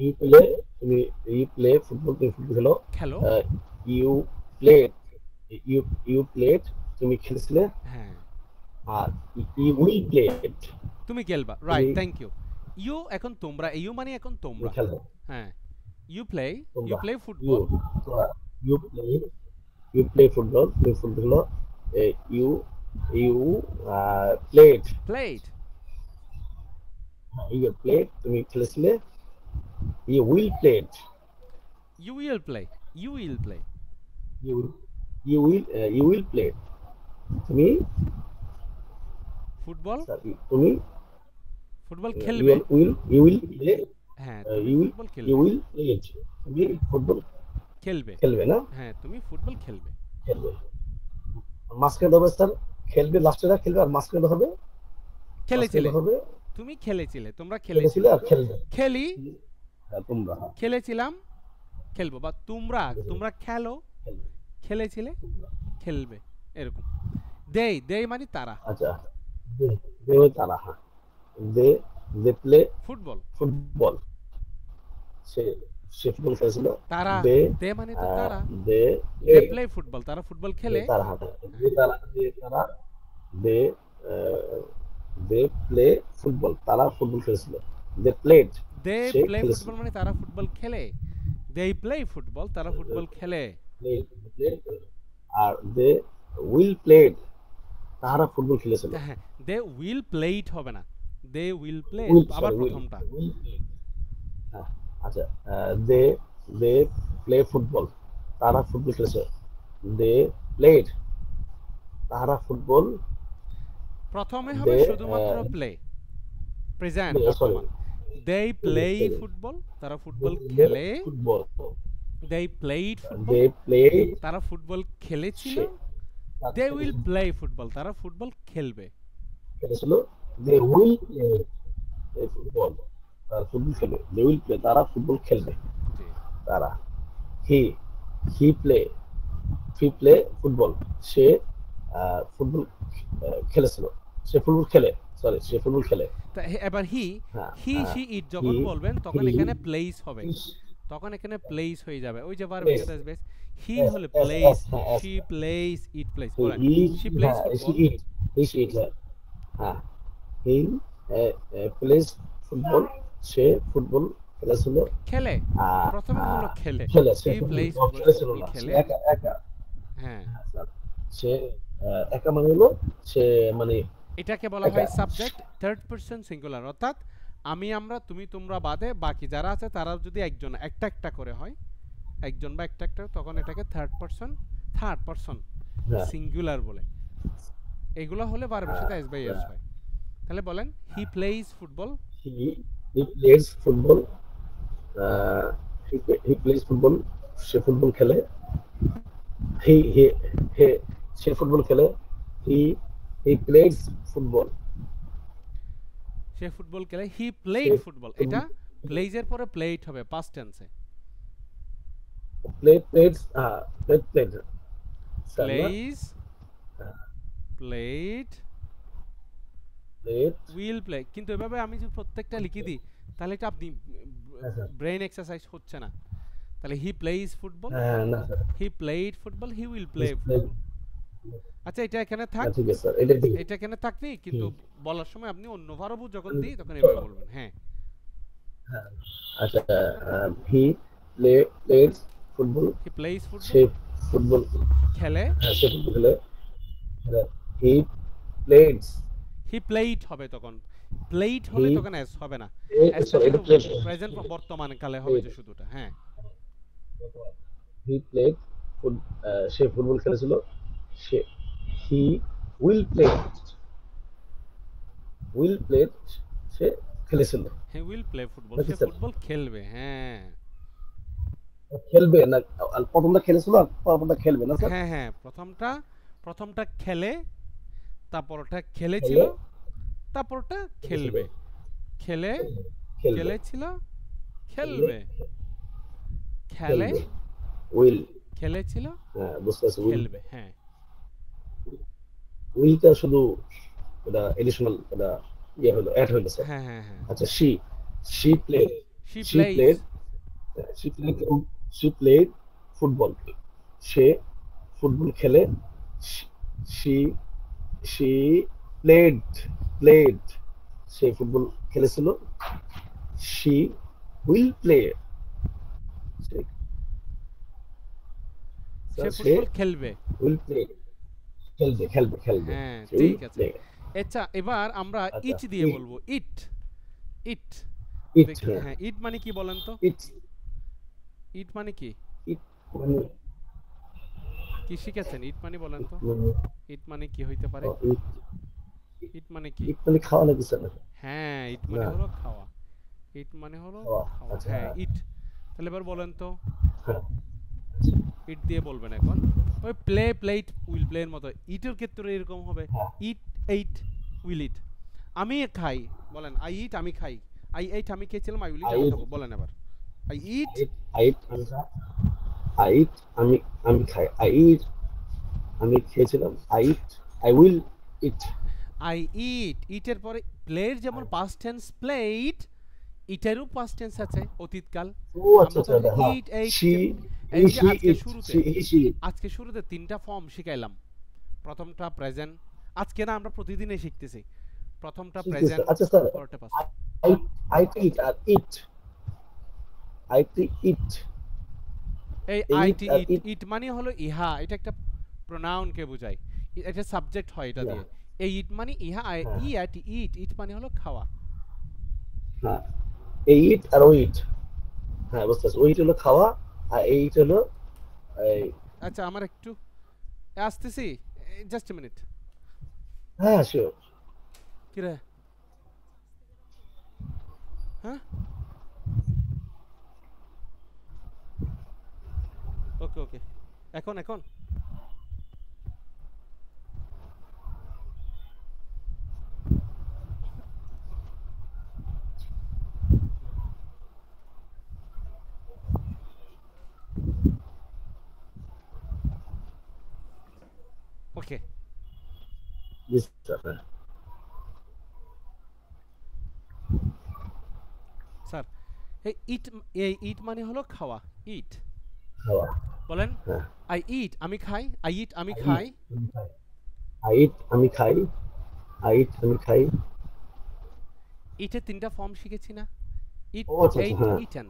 ইউ প্লে, তুমি ইউ প্লে ফুটবল, তুমি ফুটবল খেলো। খেলো, you play, you you played, তুমি খেলেছিলে। হ্যাঁ, আর ইউ উইল প্লেড, তুমি খেলবা, রাইট, তুমি থ্যাংক ইউ। ইউ এখন তোমরা, ইউ মানে এখন তোমরা, খেলবে। হ্যাঁ, ইউ প্লে, ইউ তোমরা play you football, you play, you play football, তুমি ফুটবল খেলো। You you played, played, you played, তুমি খেলেছিলে। You will played, you will play, you will play, you you will played, তুমি football, তুমি football খেলবে, you will play, হ্যাঁ, তুমি you football খেলবে, ইউ উইল প্লেড, তুমি ফুটবল খেলবে, খেলবে না? হ্যাঁ, তুমি ফুটবল খেলবে, খেলবে। মাঝখানে হবে স্যার, খেলবে, লাস্টেরা খেলবে, আর মাঝখানে হবে, খেলেছিলে, মাঝখানে হবে তুমি খেলেছিলে, তোমরা খেলেছিলে খেলেছিলে, আর খেলবে। খেলি, হ্যাঁ, তোমরা খেলেছিলাম, খেলবো, বা তোমরা, তোমরা খেলো, খেলবে। খেলেছিলে, খেলবে, এরকম। দেই, দেই মানে তারা, আচ্ছা, দে দে ওই তারা, হ্যাঁ, they they play football, football, সে সে ফুটবল খেলেছিল। তারা, দে দে মানে তো তারা, দে দে প্লে ফুটবল, তারা ফুটবল খেলে, তারা, হ্যাঁ, দে দে প্লে ফুটবল, তারা ফুটবল খেলেছিল। দে প্লেড, দে সে প্লে খেলেছিল। ফুটবল মানে তারা ফুটবল খেলে, দে প্লে ফুটবল, তারা ফুটবল খেলে, আর দে উইল প্লেড, তারা ফুটবল খেলেছিল। হ্যাঁ, দে উইল প্লেইট হবে না, দে উইল প্লে, আবার প্রথমটা, হ্যাঁ, আচ্ছা, দে দে প্লে ফুটবল, তারা ফুটবল খেলেছে। দে প্লেড, তারা ফুটবল, প্রথমে হবে দে শুধুমাত্র প্লে, প্রেজেন্ট, সরি, বর্তমান, দে প্লে ফুটবল, তারা ফুটবল খেলে, football, they played football, they play, তারা ফুটবল খেলেছিল, দে উইল প্লে ফুটবল, তারা ফুটবল খেলবে, খেলেছিল। দে উইল প্লে ফুটবল, তারা ফুটবল খেলবে। দে উইল প্লে, তারা ফুটবল খেলবে। জি, তারা, হি হি প্লে, ফুটবল, সে ফুটবল খেলেছিল। সে ফুটবল খেলে, সরি, সে ফুটবল খেলে। তা এবার হি, হ্যাঁ, হি সি ইট যখন he, বলবেন তখন he, এখানে প্লেস হবে, he, তখন এখানে প্লেস হয়ে যাবে, ওই যে ভার্ব Place. সাথে আসবে, হি Yes, হলে yes, place, yes, yes. She place, it place, he বলেন, eat, শি প্লেস হ্যাঁ, she football, eat, she eat, হ্যাঁ, he plays ফুটবল, সে ফুটবল খেলেছিল। খেলে, আহ, প্রথমে আহ, হলো খেলে, খেলে, সে হি ফুটবল প্লেস ফুটবল, খেলেছিল ফুটবল না, সে খেলে, একা একা, হ্যাঁ, হ্যাঁ, স্যার। সে একা মানে হলো, সে মানে এটাকে বলা একা। হয় সাবজেক্ট থার্ড পারসন সিঙ্গুলার, অর্থাৎ আমি, আমরা, তুমি, তোমরা বাদে বাকি যারা আছে তারা যদি একজন একটা একটা করে হয়, একজন বা একটা একটা, তখন এটাকে থার্ড পারসন হ্যাঁ, সিঙ্গুলার বলে। এগুলো হলে ভার্বের সাথে এস বাই এস হয়। তাহলে বলেন, he plays football, he plays football, he plays football, সে ফুটবল খেলে। he he he সে ফুটবল খেলে। he plays ফুটবল, সে ফুটবল খেলে, হি প্লেইড সে ফুটবল, এটা প্লেইজের পরে প্লেইড হবে পাস্ট টেন্সে, played plays, played, will play. কিন্তু এভাবে আমি যদি প্রত্যেকটা লিখে দিই তাহলে এটা আপনি ব্রেন এক্সারসাইজ হচ্ছে না। তাহলে হি প্লেইজ ফুটবল, না sir, he played football, he will play football. আচ্ছা, এটা এখানে থাক, ঠিক আছে স্যার, এটা ঠিক। এটা এখানে থাকনি, কিন্তু বলার সময় আপনি অন্য ভার্ব যখন দিই তখন এভাবে বলবেন, হ্যাঁ। আচ্ছা, he plays football, he plays say football, football খেলে, সে ফুটবল খেলে। he plays, হি প্লেইড হবে তখন, প্লেইড হলে তখন এস হবে না, এটা প্লেড, প্রেজেন্ট বর্তমান কালে হবে যে শুধুটা, হ্যাঁ। he played সে ফুটবল খেলেছিল। সে he will play সে খেলেছিল। হি উইল প্লে ফুটবল, নাকি সে স্যার? ফুটবল খেলবে, হ্যাঁ, খেলবে না, আর প্রথমটা খেলেছিল আর পরটা খেলবে না স্যার? হ্যাঁ, হ্যাঁ, প্রথমটা খেলে, তারপরটা খেলেছিল, তারপরটা খেলবে, খেলে, খেলবে, খেলেছিল, খেলবে খেলে খেলবে উইল খেলেছিল হ্যাঁ বুঝতে পারছি উইল খেলবে হ্যাঁ উইলটা শুধু এটা এডিশনাল এটা ইয়ে হলো অ্যাড হলো স্যার হ্যাঁ হ্যাঁ হ্যাঁ আচ্ছা she played she she plays played she played she played football সে ফুটবল খেলে she she played say football খেলেছিল she will play সে সে সে ফুটবল খেলবে will play খেলবে হ্যাঁ she will ঠিক আছে play আচ্ছা এবার আমরা আচ্ছা ইট দিয়ে বলবো ইট ইট it হ্যাঁ ইট মানে কি বলেন তো it ইট মানে কি it মানে কি শিখেছেন ইট মানে বলেন তো ইট মানে কি হইতে পারে ইট মানে কি it মানে খাওয়া লাগে স্যার হ্যাঁ ইট মানে না। হলো খাওয়া ইট মানে হলো খাওয়া, খাওয়া আচ্ছা, হ্যাঁ হ্যাঁ। ইট তাহলে এবার বলেন তো হ্যাঁ। ইট দিয়ে বলবেন এখন ওই প্লেট উইল প্লে এর মতো ইটের ক্ষেত্রে এরকম হবে হ্যাঁ। ইট এইট উইল ইট আমি খাই বলেন আই ইট আমি খাই আই এইট আমি খেয়েছিলাম আই উইল ইট I আমি eat. খাবো বলেন এবার আই ইট I eat আমি খাই আমি খেয়েছিলাম I will eat I eat ইটের পরে প্লের যেমন পাস্ট টেন্স প্লেড ইটেরও পাস্ট টেন্স আছে অতীতকাল ও আচ্ছা আচ্ছা হ্যাঁ ইট এইট she এই he যে she আজকে eat শুরুতে she eat আজকে শুরুতে তিনটা ফর্ম শিখাইলাম প্রথমটা প্রেজেন্ট আজকে না আমরা প্রতিদিনই শিখতেছি প্রথমটা প্রেজেন্ট আচ্ছা স্যার পরেরটা পাস্ট I eat আর eat I eat এই Eat আইটি আর ইট eat. ইট মানে হলো ইহা এটা একটা প্রোনাউন কে বোঝায় এটা সাবজেক্ট হয় এটা দিয়ে এই ইট মানে ইহা হ্যাঁ। ই আট ইট মানে হলো খাওয়া হ্যাঁ এই eat আর ও eat হ্যাঁ বুঝতে পারছি ওইট হলো খাওয়া আর এইট হলো এই আচ্ছা আমার একটু আসতেছি জাস্ট এ মিনিট হ্যাঁ শিওর কি রে হ্যাঁ ওকে ওকে এখন ওকে জি স্যার হ্যাঁ স্যার এই ইট মানে হলো খাওয়া ইট খাওয়া বলেন হ্যাঁ আই ইট আমি খাই আই ইট আমি খাই I eat আমি খাই I eat আমি খাই ইটের তিনটা ফর্ম শিখেছি না ইট ও আচ্ছা, এইট হ্যাঁ। ইটেন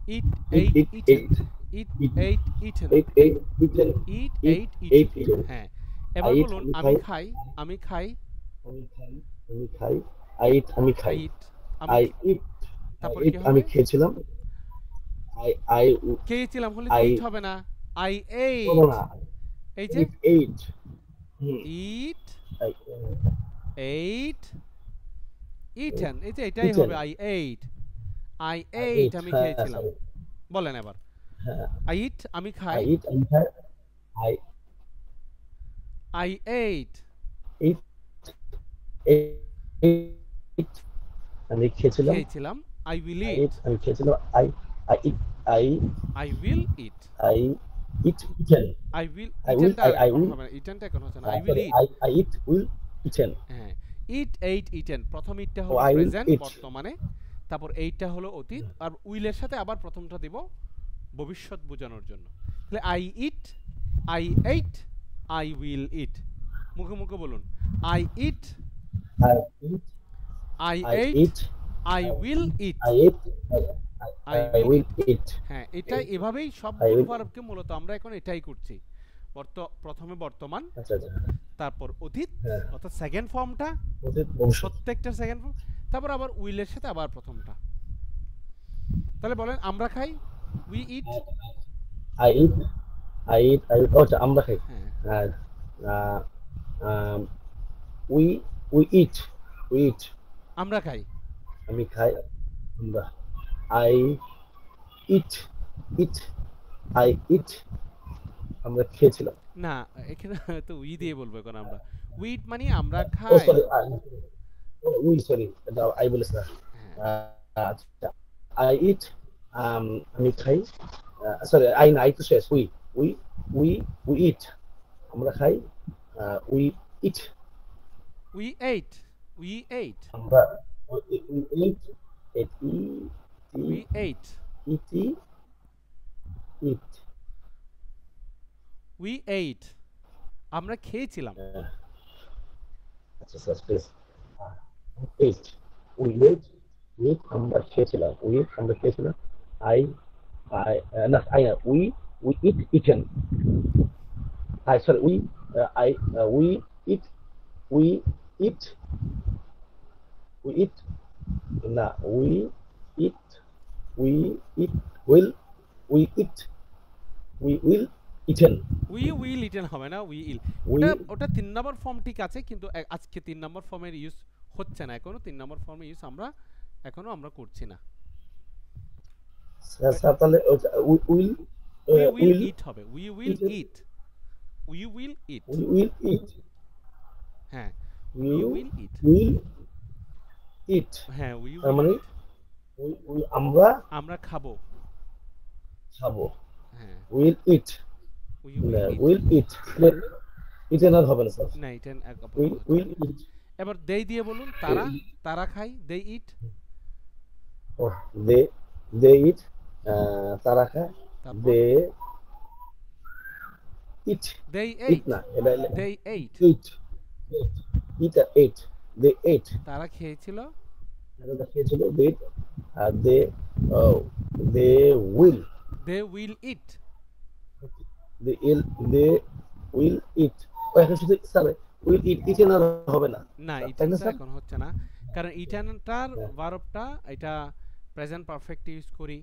ইট Eat, eight eat, eaten eat. ইট এইট ইটেন eight eaten ইট eat, eight eight eaten eaten. হ্যাঁ এবার I eat, বলুন আমি আমি খাই। খাই আমি খাই I eat আমি খাই ইট I eat তারপর I কি eat হবে? আমি খেয়েছিলাম I খেয়েছিলাম হলে I- ইট হবে না আই এইট বলো না এই যে eat ate it I eight eaten এই যে এটাই Eaten. হবে আই এইট আমি হ্যাঁ, খেয়েছিলাম sorry. বলেন এবার হ্যাঁ আই ইট আমি I খাই eat আমি খাই I I eight eat eat আমি খেয়েছিলাম I will I it eat আমি খেয়েছিলাম I eat I will eat I eat eaten I will I will- I will- ইটেনটা এখন হচ্ছে না I sorry, will eat I eat will eaten হ্যাঁ eat eight eaten প্রথম ইটটা ও, হলো I will প্রেজেন্ট eat. বর্তমানে তারপর এইটটা হলো অতীত আর উইলের সাথে আবার প্রথমটা দিব ভবিষ্যৎ বোঝানোর জন্য তাহলে I eat I ate I will eat মুখে মুখে বলুন I eat I eat I I ate eat I will eat I eat I I will will eat হ্যাঁ এটাই এভাবেই সব I will- ভার্বকে মূলত আমরা এখন এটাই করছি প্রথমে বর্তমান আচ্ছা আচ্ছা তারপর অতীত হ্যাঁ অর্থাৎ সেকেন্ড ফর্মটা অতীত ভবিষ্যৎ প্রত্যেকটা সেকেন্ড ফর্ম তারপর আবার উইলের সাথে আবার প্রথমটা তাহলে বলেন আমরা খাই উই ইট I eat ও আচ্ছা আমরা খাই হ্যাঁ we eat আমরা খাই আমি খাই আমরা I eat I eat আমরা খেয়েছিলাম না এখানে তো উই দিয়ে বলবো এখন আমরা উইট মানে আমরা ও খাই সরি সরি I বলেছি না হ্যাঁ আচ্ছা I eat আমি খাই, সরি আই না, আই তো শেষ। উই উই উই ইট, আমরা খাই, we eat, we ate, we ate, আমরা eat, eat E T we ate, ইটি ইট, উই এইট, আমরা খেয়েছিলাম। আচ্ছা sir please. Eat, we eat, eat আমরা খেয়েছিলাম, উই ইট আমরা খেয়েছিলাম, আই আই না আই না, we eat eaten, I sorry we I we eat we eat we eat না we eat we eat will we eat we will eaten, we will eaten হবে না, we ill. We ওটা ওটা 3 নম্বর form ঠিক আছে, কিন্তু আজকে 3 নম্বর ফর্মের ইউজ হচ্ছে না এখনো। 3 নম্বর ফর্মের ইউজ আমরা এখনো করছি না। স্যার তাহলে will we will will eat হবে, we will eat, we will eat. We will eat, হ্যাঁ, we we will eat. Will eat, হ্যাঁ, উই তার উইল মানে ইট, আমরা আমরা খাবো। খাবো, হ্যাঁ, will eat, we will eat. Will eat, eaten আর হবে না স্যার, না, ইটেন এক উইল উইল ইট। এবার দেই দিয়ে বলুন, তারা, তারা খায়, দে ইট। ও দে দে ইট, তারা খায়, তারপর দে ইট, দে ইট এইট, না এটা they ate, eat, eat ate, they ate, তারা খেয়েছিল। এটা খেয়েছিল দে, আর they they will, they will eat. They ill they will eat. ও এখন শুধু স্যার উইল ইট, ইটেন আর হবে না, না, তাই না ইটেনটা স্যার? এখন হচ্ছে না, কারণ ইটেনটার ভার্বটা এটা প্রেজেন্ট পারফেক্ট ইউজ করি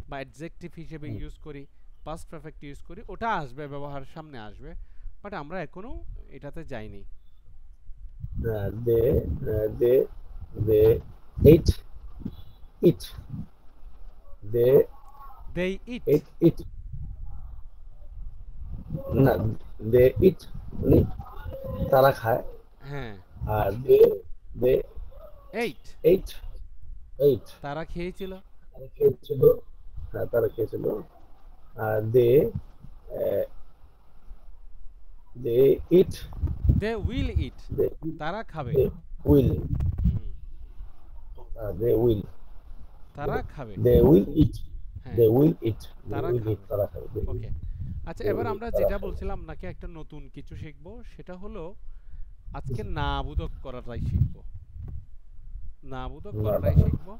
বা অ্যাডজেক্টিভ হিসেবে ইউজ করি, পাস্ট পারফেক্ট ইউজ করি, ওটা আসবে, ব্যবহার সামনে আসবে, বাট আমরা এখনো এটাতে যাইনি। দে দে দে এইট ইট, দে দে ইট। এইট ইট না, দে ইট মানে তারা খায়, হ্যাঁ, আর they they eight, eight eight তারা খেয়েছিল। তারা খেয়েছিল, হ্যাঁ তারা খেয়েছিল, আর they they it, they will eat, দে তারা খাবে। উইল, হুম, দে উইল, তারা খাবে। দে উইল ইট, হ্যাঁ, দে উইল ইট, তারা উইল খাবে। ইট, তারা খাবে। ওকে, আচ্ছা, এবার আমরা যেটা বলছিলাম নাকি একটা নতুন কিছু শিখবো, সেটা হলো আজকে না বোধক করাটাই শিখবো। না বোধক করাটাই শিখবো।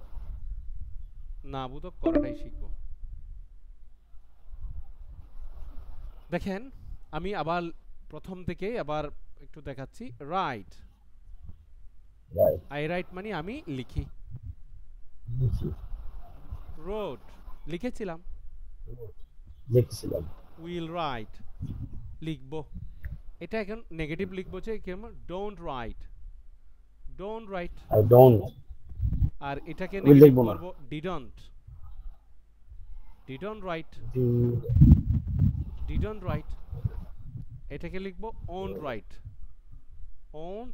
না বোধক করাটাই শিখবো। দেখেন, আমি আবার প্রথম থেকে আবার একটু দেখাচ্ছি। রাইট, আই রাইট মানে আমি লিখি। রোড, লিখেছিলাম। লিখছিলাম, উইল রাইট, লিখবো। এটা এখন নেগেটিভ লিখবো, যে কেমন, don't write, don't write. I don't, আর এটাকে আমি নেগেটিভ লিখবো না, করব, didn't, didn't write, didn't write. এটাকে লিখবো won't write, won't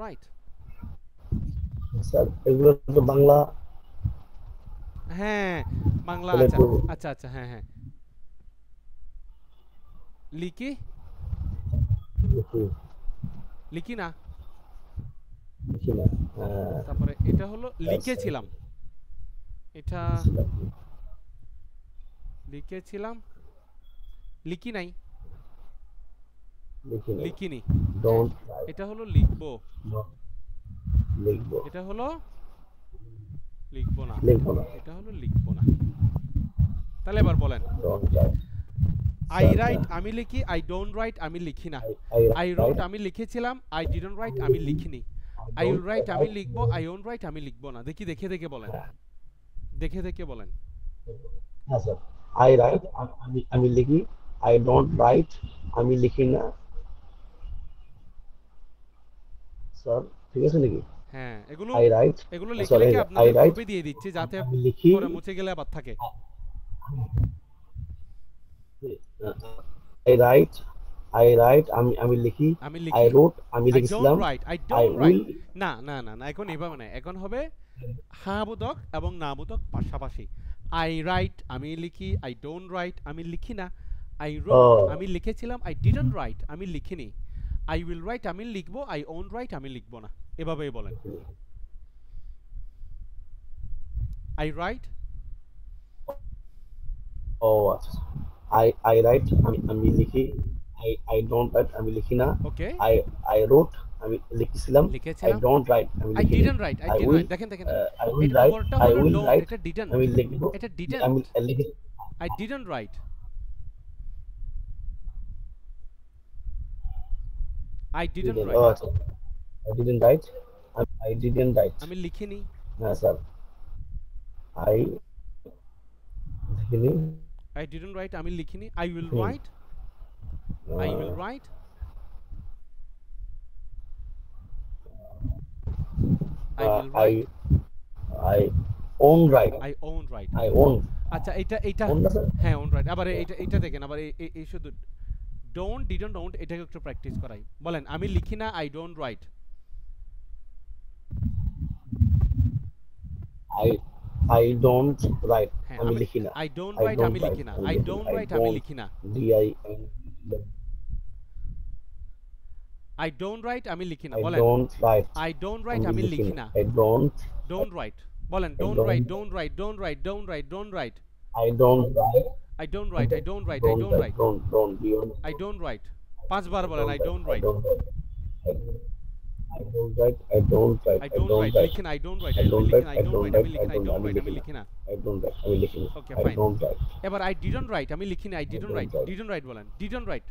write. Sir এগুলো তো বাংলা, হ্যাঁ, বাংলা। তাহলে আচ্ছা তো আচ্ছা আচ্ছা, হ্যাঁ হ্যাঁ, লিখি, লিখি না। লিখি না, তারপরে এটা হলো লিখেছিলাম, এটা লিখেছিলাম, লিখি নাই, লিখিনি। ডোন্ট এটা হলো লিখবো, লিখবো, এটা হলো লিখবো না, লিখবো না, এটা হলো লিখবো না। তাহলে এবার বলেন, ডোন্ট রাইট, আই রাইট আমি লিখি, আই ডোন্ট রাইট আমি লিখি না, আই রোট আমি লিখেছিলাম, আই ডিডন্ট রাইট আমি লিখিনি, আই উইল রাইট আমি লিখবো, আই ওন্ট রাইট আমি লিখবো না। দেখি, দেখে দেখে বলেন, দেখে দেখে বলেন। হ্যাঁ স্যার, আই রাইট আমি লিখি, আই ডোন্ট রাইট আমি লিখি না, স্যার ঠিক আছে নাকি? হ্যাঁ, এগুলো আই রাইট, এগুলো লিখে সরি লিখে আই আপনাদের রাইট গ্রুপে দিয়ে দিচ্ছি, যাতে আমি লিখি, পরে মুছে গেলে আবার থাকে। আই রাইট I write আমি লিখি, আমি I লিখি wrote আমি I লিখেছিলাম, don't write I I don't write will না না না না এখন এভাবে না এখন হবে হ্যাঁ বোধক এবং না বোধক পাশাপাশি I write আমি লিখি I don't write আমি লিখি না I wrote আমি লিখেছিলাম I didn't write আমি লিখিনি I will write আমি লিখবো I won't write আমি লিখবো না এভাবেই বলেন I write আচ্ছা I write আমি লিখি, I don't write আমি লিখি না, ওকে I wrote আমি লিখেছিলাম, I লিখেছিলাম don't write আমি I লিখিনি, didn't write I I didn't will write দেখেন দেখেন I will এটা write উপরটা I হলো will don't write এটা didn't আমি লিখবো, এটা আমি didn't লিখি I didn't write I didn't write আচ্ছা I didn't write I didn't write আমি লিখিনি হ্যাঁ স্যার I লিখিনি I didn't write আমি লিখিনি I will write I will write I will write I own right I own right I own আচ্ছা এটা own না স্যার হ্যাঁ own right আবার এটা দেখেন আবার এই শুধু don't didn't don't এটাকে একটু প্র্যাকটিস করাই বলেন আমি লিখি না I don't write I don't write হ্যাঁ আমি লিখি না I don't I write don't আমি লিখি না I don't write আমি লিখি না I don't write আমি লিখি না I বলেন don't write I don't write আমি লিখি না I don't write বলেন don't write don't write don't write don't write don't write I don't write I don't write I don't write I don't write I don't write পাঁচবার বলেন I don't write I don't write I don't write I don't write লিখেন I don't write I don't write I don't write আমি লিখি না I don't write আমি লিখি না I don't write আমি লিখি না Okay, I fine. don't write এবার I didn't write আমি লিখি না I didn't don't write write. didn't write বলেন didn't write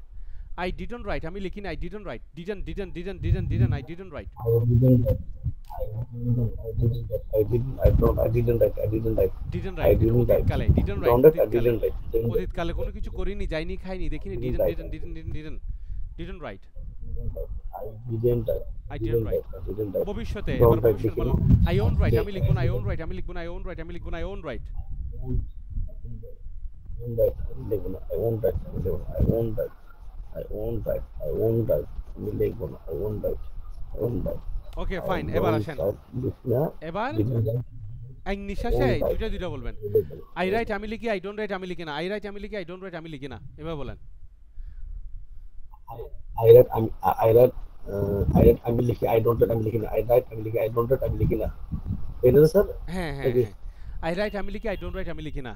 I didn't write আমি লিখি না I didn't write didn't I didn't write I didn't write I didn't write I didn't write didn't I write didn't write অতীতকালে didn't don't write write I didn't write অতীতকালে কোনো কিছু করিনি যাইনি খাইনি দেখিনি Didn't write. didn't write I didn't write I didn't write I didn't write ভবিষ্যতে Don't এবার write ভবিষ্যৎ লিখি বলো না। I own right আমি লিখবো না I own right আমি লিখবো না I own right আমি লিখবো না I own right I won't write I won't write I won't write I won't write আমি লিখবো না I won't write I won't write okay fine এবার আসেন এবার এক নিঃশ্বাসে দুইটা বলবেন I write আমি লিখি I don't write আমি লিখি না I write আমি লিখি I don't write আমি লিখি না এবার বলেন I write I write আমি লিখি I don't write আমি লিখি না I write আমি লিখি I don't write আমি লিখি না এটা না স্যার হ্যাঁ I write আমি লিখি I don't write আমি লিখি না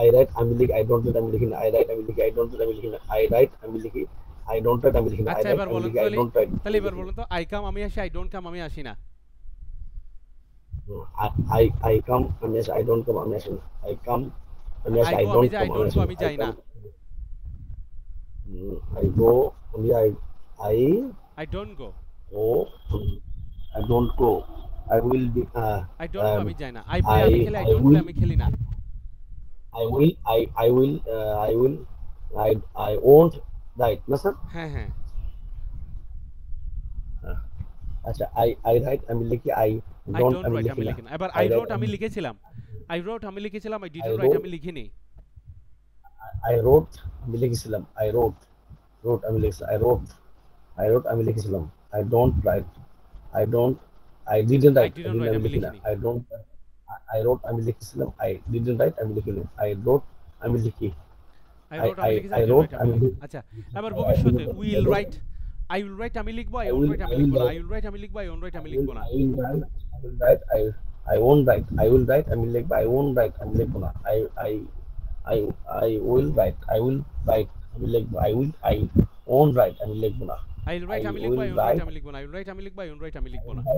I write আমি লিখি I don't write আমি লিখি না I write আমি লিখি I don't write আমি লিখি না I write আমি লিখি I don't write আমি লিখি না আচ্ছা এবার বলেন তাহলে এবার বলেন তো I come আমি আসি I don't come আমি আসি না I come আমি আসি I don't come আমি আসি না I come আমি আসি I I go don't আমি যাই I come don't go আমি যাই না I go only I don't go I don't go I will be I don't go আমি যাই না I play আমি খেলি I don't play আমি খেলি না I will I won't write না স্যার হ্যাঁ আচ্ছা I write আমি লিখি I I don't don't আমি write আমি লিখি লিখি না না এবার I wrote আমি লিখেছিলাম I wrote আমি লিখেছিলাম I didn't write আমি লিখিনি I wrote আমি লিখেছিলাম I wrote আমি লিখেছিলাম I wrote আমি লিখেছিলাম I don't write I didn't write আমি লিখি না I wrote আমি লিখেছিলাম I didn't write আমি লিখি না I wrote আমি লিখি I wrote আমি লিখেছি I I didn't wrote write আমি লিখি আচ্ছা এবার ভবিষ্যতে will write I will write আমি লিখবো I won't write আমি লিখবো না I will write আমি লিখবো I won't write আমি লিখবো না I won't write I will write আমি লিখবো I won't write আমি লিখবো না I will write আমি লিখবো I won't write আমি লিখবো না I will write আমি লিখবো I won't write আমি লিখবো না I will write আমি লিখবো I won't write আমি লিখবো না I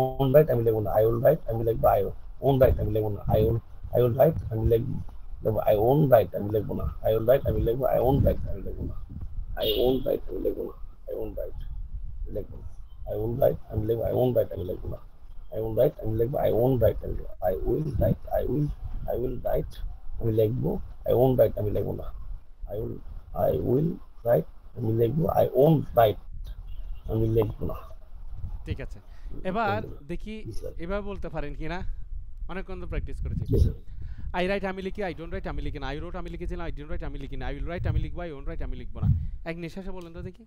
won't write আমি লিখবো না I will write আমি লিখবো I won't write আমি লিখবো না I will write আমি লিখবো I won't write আমি লিখবো না I will write আমি লিখবো I won't write আমি লিখবো না I won't write আমি লিখবো না I won't write লিখবো না I won't write আমি লিখবো I won't write আমি লিখবো না I won't write আমি লিখবো I won't write আমি লিখবো I will write I will write আমি লিখবো I won't write আমি লিখবো না I will write আমি লিখবো I won't write আমি লিখবো না ঠিক আছে এবার দেখি এবার বলতে পারেন কিনা অনেকক্ষণ তো প্র্যাকটিস করেছি আই রাইট আমি লিখি, আই ডোন্ট রাইট আমি লিখি না, আই রোট আমি লিখেছিলাম, আই ডোন্ট রাইট আমি লিখি না, আই উইল রাইট আমি লিখবো, আই ওন্ট রাইট আমি লিখবো না। এক নিঃশ্বাসে বলেন তো দেখি।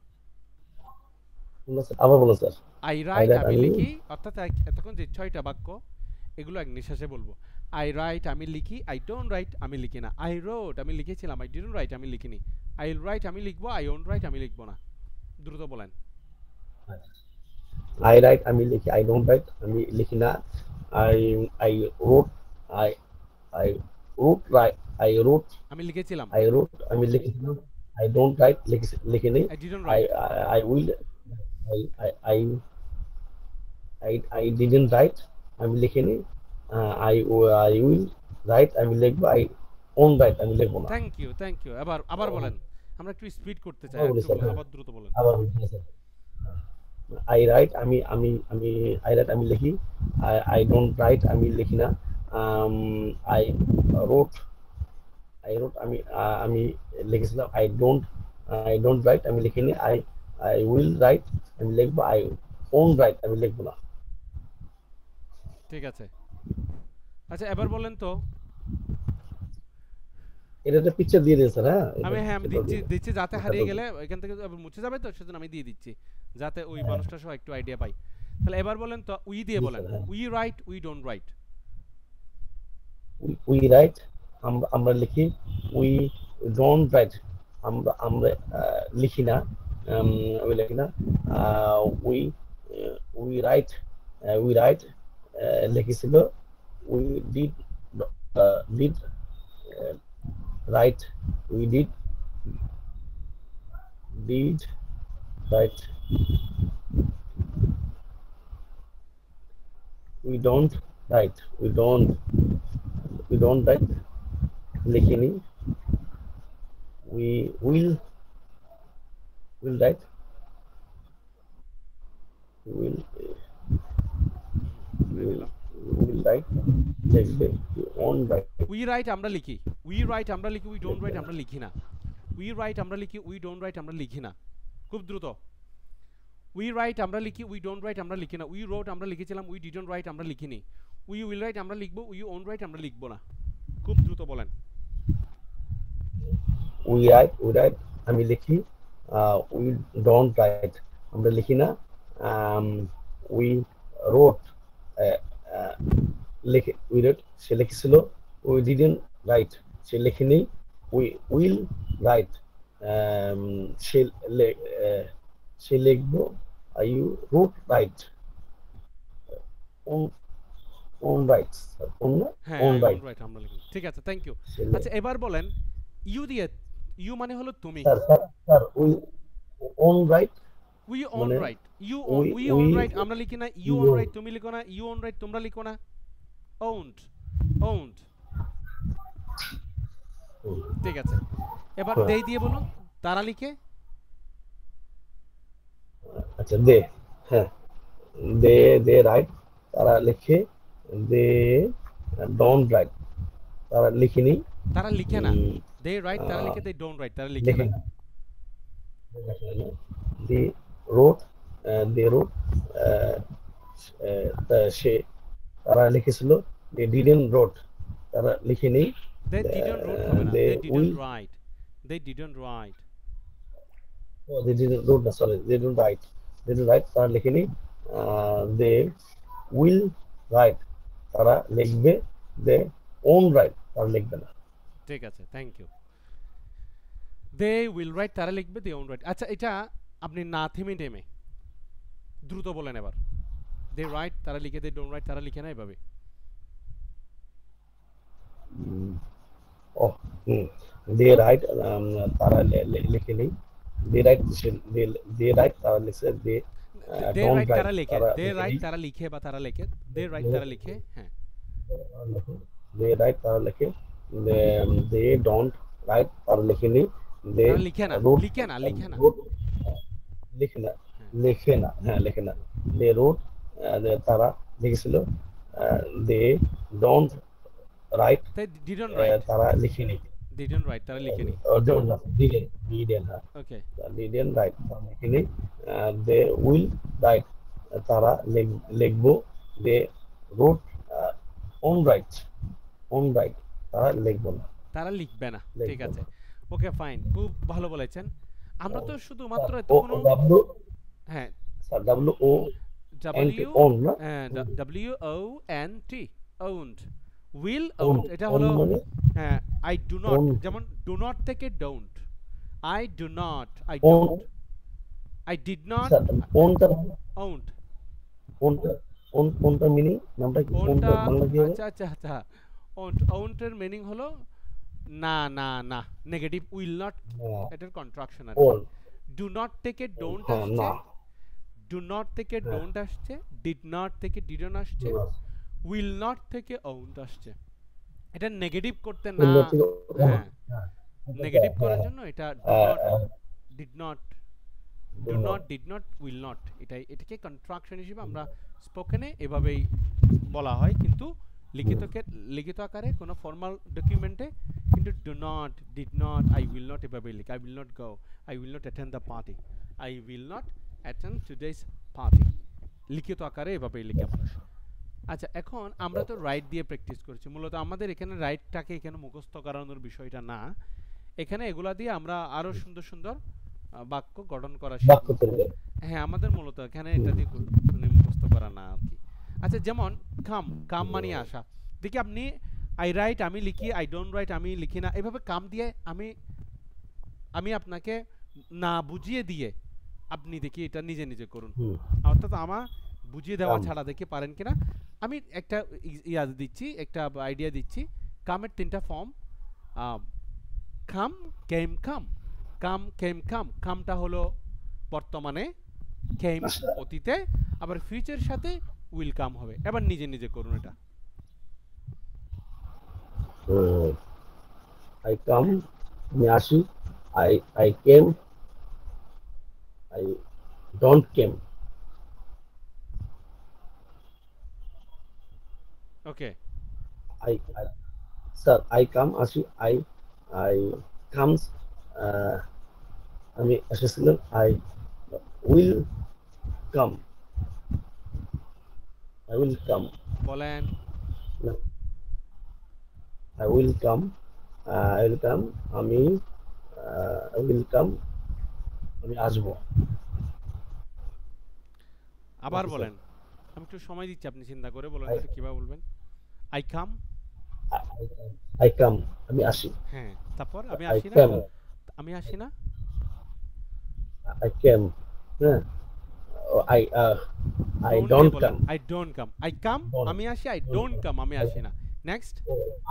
আবার বলুন স্যার। আই রাইট আমি লিখি, অর্থাৎ এতক্ষণ যে 6টা বাক্য এগুলো এক নিঃশ্বাসে বলবো। আই রাইট আমি লিখি, আই ডোন্ট রাইট আমি লিখি না, আই রোট আমি লিখেছিলাম, আই ডিডন্ট রাইট আমি লিখিনি, আই উইল রাইট আমি লিখবো, আই ওন্ট রাইট আমি লিখবো না। দ্রুত বলেন। আই রাইট আমি লিখি, আই ডোন্ট রাইট আমি লিখি না, I I রোট I I রোট right I রোট আমি লিখেছিলাম, I wrote, I mean, I don't write, লিখিনি, I didn't I, right, I will, I didn't write, আমি লিখিনি, I will write, আমি লিখবো, I won't write, আমি লিখবো না। Thank you thank you. আবার বলেন, আমরা একটু স্পিড করতে চাই, আবার বলি একটু স্যার, বলেন, আবার দ্রুত বলেন। আবার বলি sir. I write, I write, আমি লিখি, I don't write, আমি লিখি না, I wrote, আমি লিখেছিলাম, I don't write, আমি লিখিনি, I will write, আমি লিখবো, I won't write, আমি লিখবো না। ঠিক আছে। আচ্ছা এবার বলেন তো, এটা একটা পিকচার দিয়ে দিন স্যার। আমি দিচ্ছি যাতে হারিয়ে গেলে এখান থেকে মুছে যাবে, তো সেজন্য আমি দিয়ে দিচ্ছি যাতে ওই মানুষটা সহ একটু আইডিয়া পাই। তাহলে এবার বলেন তো, উই দিয়ে বলেন। We write, we don't write. We right, আমরা লিখি, উই ডোন্ট রাইট, আমরা লিখি না, উই লিখি না, উই রাইট, লিখেছিল, we did right, we did right, we don't write, we don't write, লিখিনি, we will write, will write, লিখবে, won't write, উই রাইট আমরা লিখি, উই রাইট আমরা লিখি, উই ডোন্ট রাইট আমরা লিখি না, উই রাইট আমরা লিখি, উই ডোন্ট রাইট আমরা লিখি না। খুব দ্রুত। উই রাইট আমরা লিখি, উই ডোন্ট রাইট আমরা লিখি না, উই রোট আমরা লিখেছিলাম, উই ডিডন্ট রাইট আমরা লিখিনি, উই উইল রাইট আমরা লিখবো, উই ওন্ট রাইট আমরা লিখবো না। খুব দ্রুত বলেন। we write, আমি লিখি, we don't write, আমরা লিখি না, we wrote, we wrote, সে লিখেছিল, we didn't write, সে লিখিনি, we will write, সে লিখবো, you wrote right, on right, হ্যাঁ on right, রাইট আমরা লিখি। ঠিক আছে, থ্যাংক ইউ। আচ্ছা এবার বলেন, ইউ দিয়ে, ইউ মানে হলো তুমি। Sir we on right, we won't write, you we won't write আমরা লিখি না, ইউ ওন রাইট তুমি লিখো না, ইউ ওন রাইট তোমরা লিখো না, ওন্ট ওন্ট। ঠিক আছে, এবার দে দিয়ে বলুন, তারা লিখে। আচ্ছা দে, হ্যাঁ দে রাইট, তারা লিখে, দে ডোন্ট রাইট, তারা লিখিনি, তারা লিখে না, দে রাইট তারা লিখে, দে ডোন্ট রাইট তারা লিখে না। দে রোট, সে, তারা লিখেছিল, দে ডিডন্ট রোট, তারা লিখিনি, They didn't wrote হবে না, they didn't write, they didn't write, they didn't wrote না, sorry, they didn't write, তারা লিখিনি, they will write, তারা লিখবে, they won't write, তারা লিখবে না। ঠিক আছে, thank you. They will write তারা লিখবে, দে ওন্ট রাইট। আচ্ছা এটা আপনি না থেমে থেমে দ্রুত বলেন এবার। দে রাইট তারা লিখে, দে ডোন্ট রাইট তারা লিখে না, এভাবে। দে রাইট, তারা লিখেনি, দে রাইট, দে রাইট তারা লিখছে, দে রাইট তারা লিখে, দে রাইট তারা লিখে বা তারা লিখে, দে রাইট তারা লিখে, হ্যাঁ দে রাইট তারা লিখে, দে ডোন্ট রাইট তারা লিখেনি, দে লিখে না, লিখে না, লিখে না, লিখে না, হ্যাঁ লিখে না, দে রোট, তারা লিখেছিল, they don't write, didn't write তারা লিখেনি, ডিডন্ট রাইট তারা লিখেনি, ডিডন্ট, হ্যাঁ ওকে ডিডন্ট রাইট তারা লিখেনি, দে উইল রাইট তারা লিখবো, দে রোট অন রাইট, তারা লিখবো না, তারা লিখবে না, ঠিক লিখবো আছে, না। ওকে ফাইন, খুব ভালো বলেছেন। আমরা তো শুধুমাত্র স্যার, ও এতক্ষণ, ডাব্লিউ, হ্যাঁ, sir W O N T, W on না, W O N T, won't, will on, won't, এটা অন হলো, মানে হ্যাঁ, আই ডু নট, অন, যেমন ডু নট থেকে don't, I do not, I on, don't, I did not, sir অনটা, won't, অনটা, অনটা মিনিং, নামটা কি, অনটা ওনটা, বাংলা কি হবে? আচ্ছা আচ্ছা আচ্ছা, ওন্ট, ওন্টের মিনিং হলো না না না, নেগেটিভ, উইল নট, হ্যাঁ, এটার কন্ট্রাকশন আর কি। অন, ডু নট থেকে ডোন্ট হ্যাঁ, আসছে, না, ডু নট থেকে হ্যাঁ, ডোন্ট আসছে, ডিড নট থেকে ডিডন আসছে, উইল নট থেকে ওন্ট আসছে। এটা নেগেটিভ করতে না, অন্য থেকে অন, হ্যাঁ, হ্যাঁ, নেগেটিভ হ্যাঁ, করার হ্যাঁ, জন্য এটা do not, did not, do do not, not, did not, will not, এটাকে কন্ট্রাকশন হিসেবে আমরা স্পোকেনে এভাবেই বলা হয়, কিন্তু লিখিত আকারে কোনো ফর্মাল ডকুমেন্টে কিন্তু do not, did not, I will not এভাবে লিখি, I will not go, I will not attend the party, I will not attend today's party, লিখিত আকারে এভাবেই লিখি আমরা। আচ্ছা, এখন আমরা তো রাইট দিয়ে প্র্যাকটিস করছি, মূলত আমাদের এখানে রাইটটাকে এখানে মুখস্থ করানোর বিষয়টা না, এখানে এগুলা দিয়ে আমরা আরো সুন্দর সুন্দর বাক্য গঠন করা বাক্য শিখব। তৈরি। হ্যাঁ, আমাদের মূলত এখানে এটা দিয়ে মানে মুখস্থ করা না আর কি। আচ্ছা, যেমন কাম, কাম মানে আসা, দেখি আপনি আই রাইট আমি লিখি, আই ডোন্ট রাইট আমি লিখি না, এভাবে কাম দিয়ে আমি আমি আপনাকে না বুঝিয়ে দিয়ে আপনি দেখি এটা নিজে নিজে করুন, অর্থাৎ আমার বুঝিয়ে দেওয়া ছাড়া দেখি পারেন কিনা। আমি একটা ইয়া দিচ্ছি, একটা আইডিয়া দিচ্ছি। কামের তিনটা ফর্ম, খাম, কেম, খাম, কাম, কেম, খাম। কামটা হলো বর্তমানে, কেম অতীতে, আবার ফিউচার সাথে উইল কাম হবে। এবার নিজে নিজে করুন এটা। আই কাম, আমি আসি, I came, I don't came. Okay, I, sir I come আসি, আই কামস, আমি এসেছিলাম, I will come, I will come, বলেন। I will come, I will come, আমি উইল কাম, আমি আসবো। আবার বলেন, আমি একটু সময় দিচ্ছি, আপনি চিন্তা করে বলেন এটা কিভাবে বলবেন। আই কাম, আই কাম, আমি আসি। হ্যাঁ, তারপর আমি আই আসি না, কেম, আমি আসি না, আই কেম, হ্যাঁ, আই আই ডোন্ট দিয়ে ডোন্ট বলেন। Come, I don't come, I come আমি আসি, আই ডোন্ট কাম আমি আসি না। নেক্সট,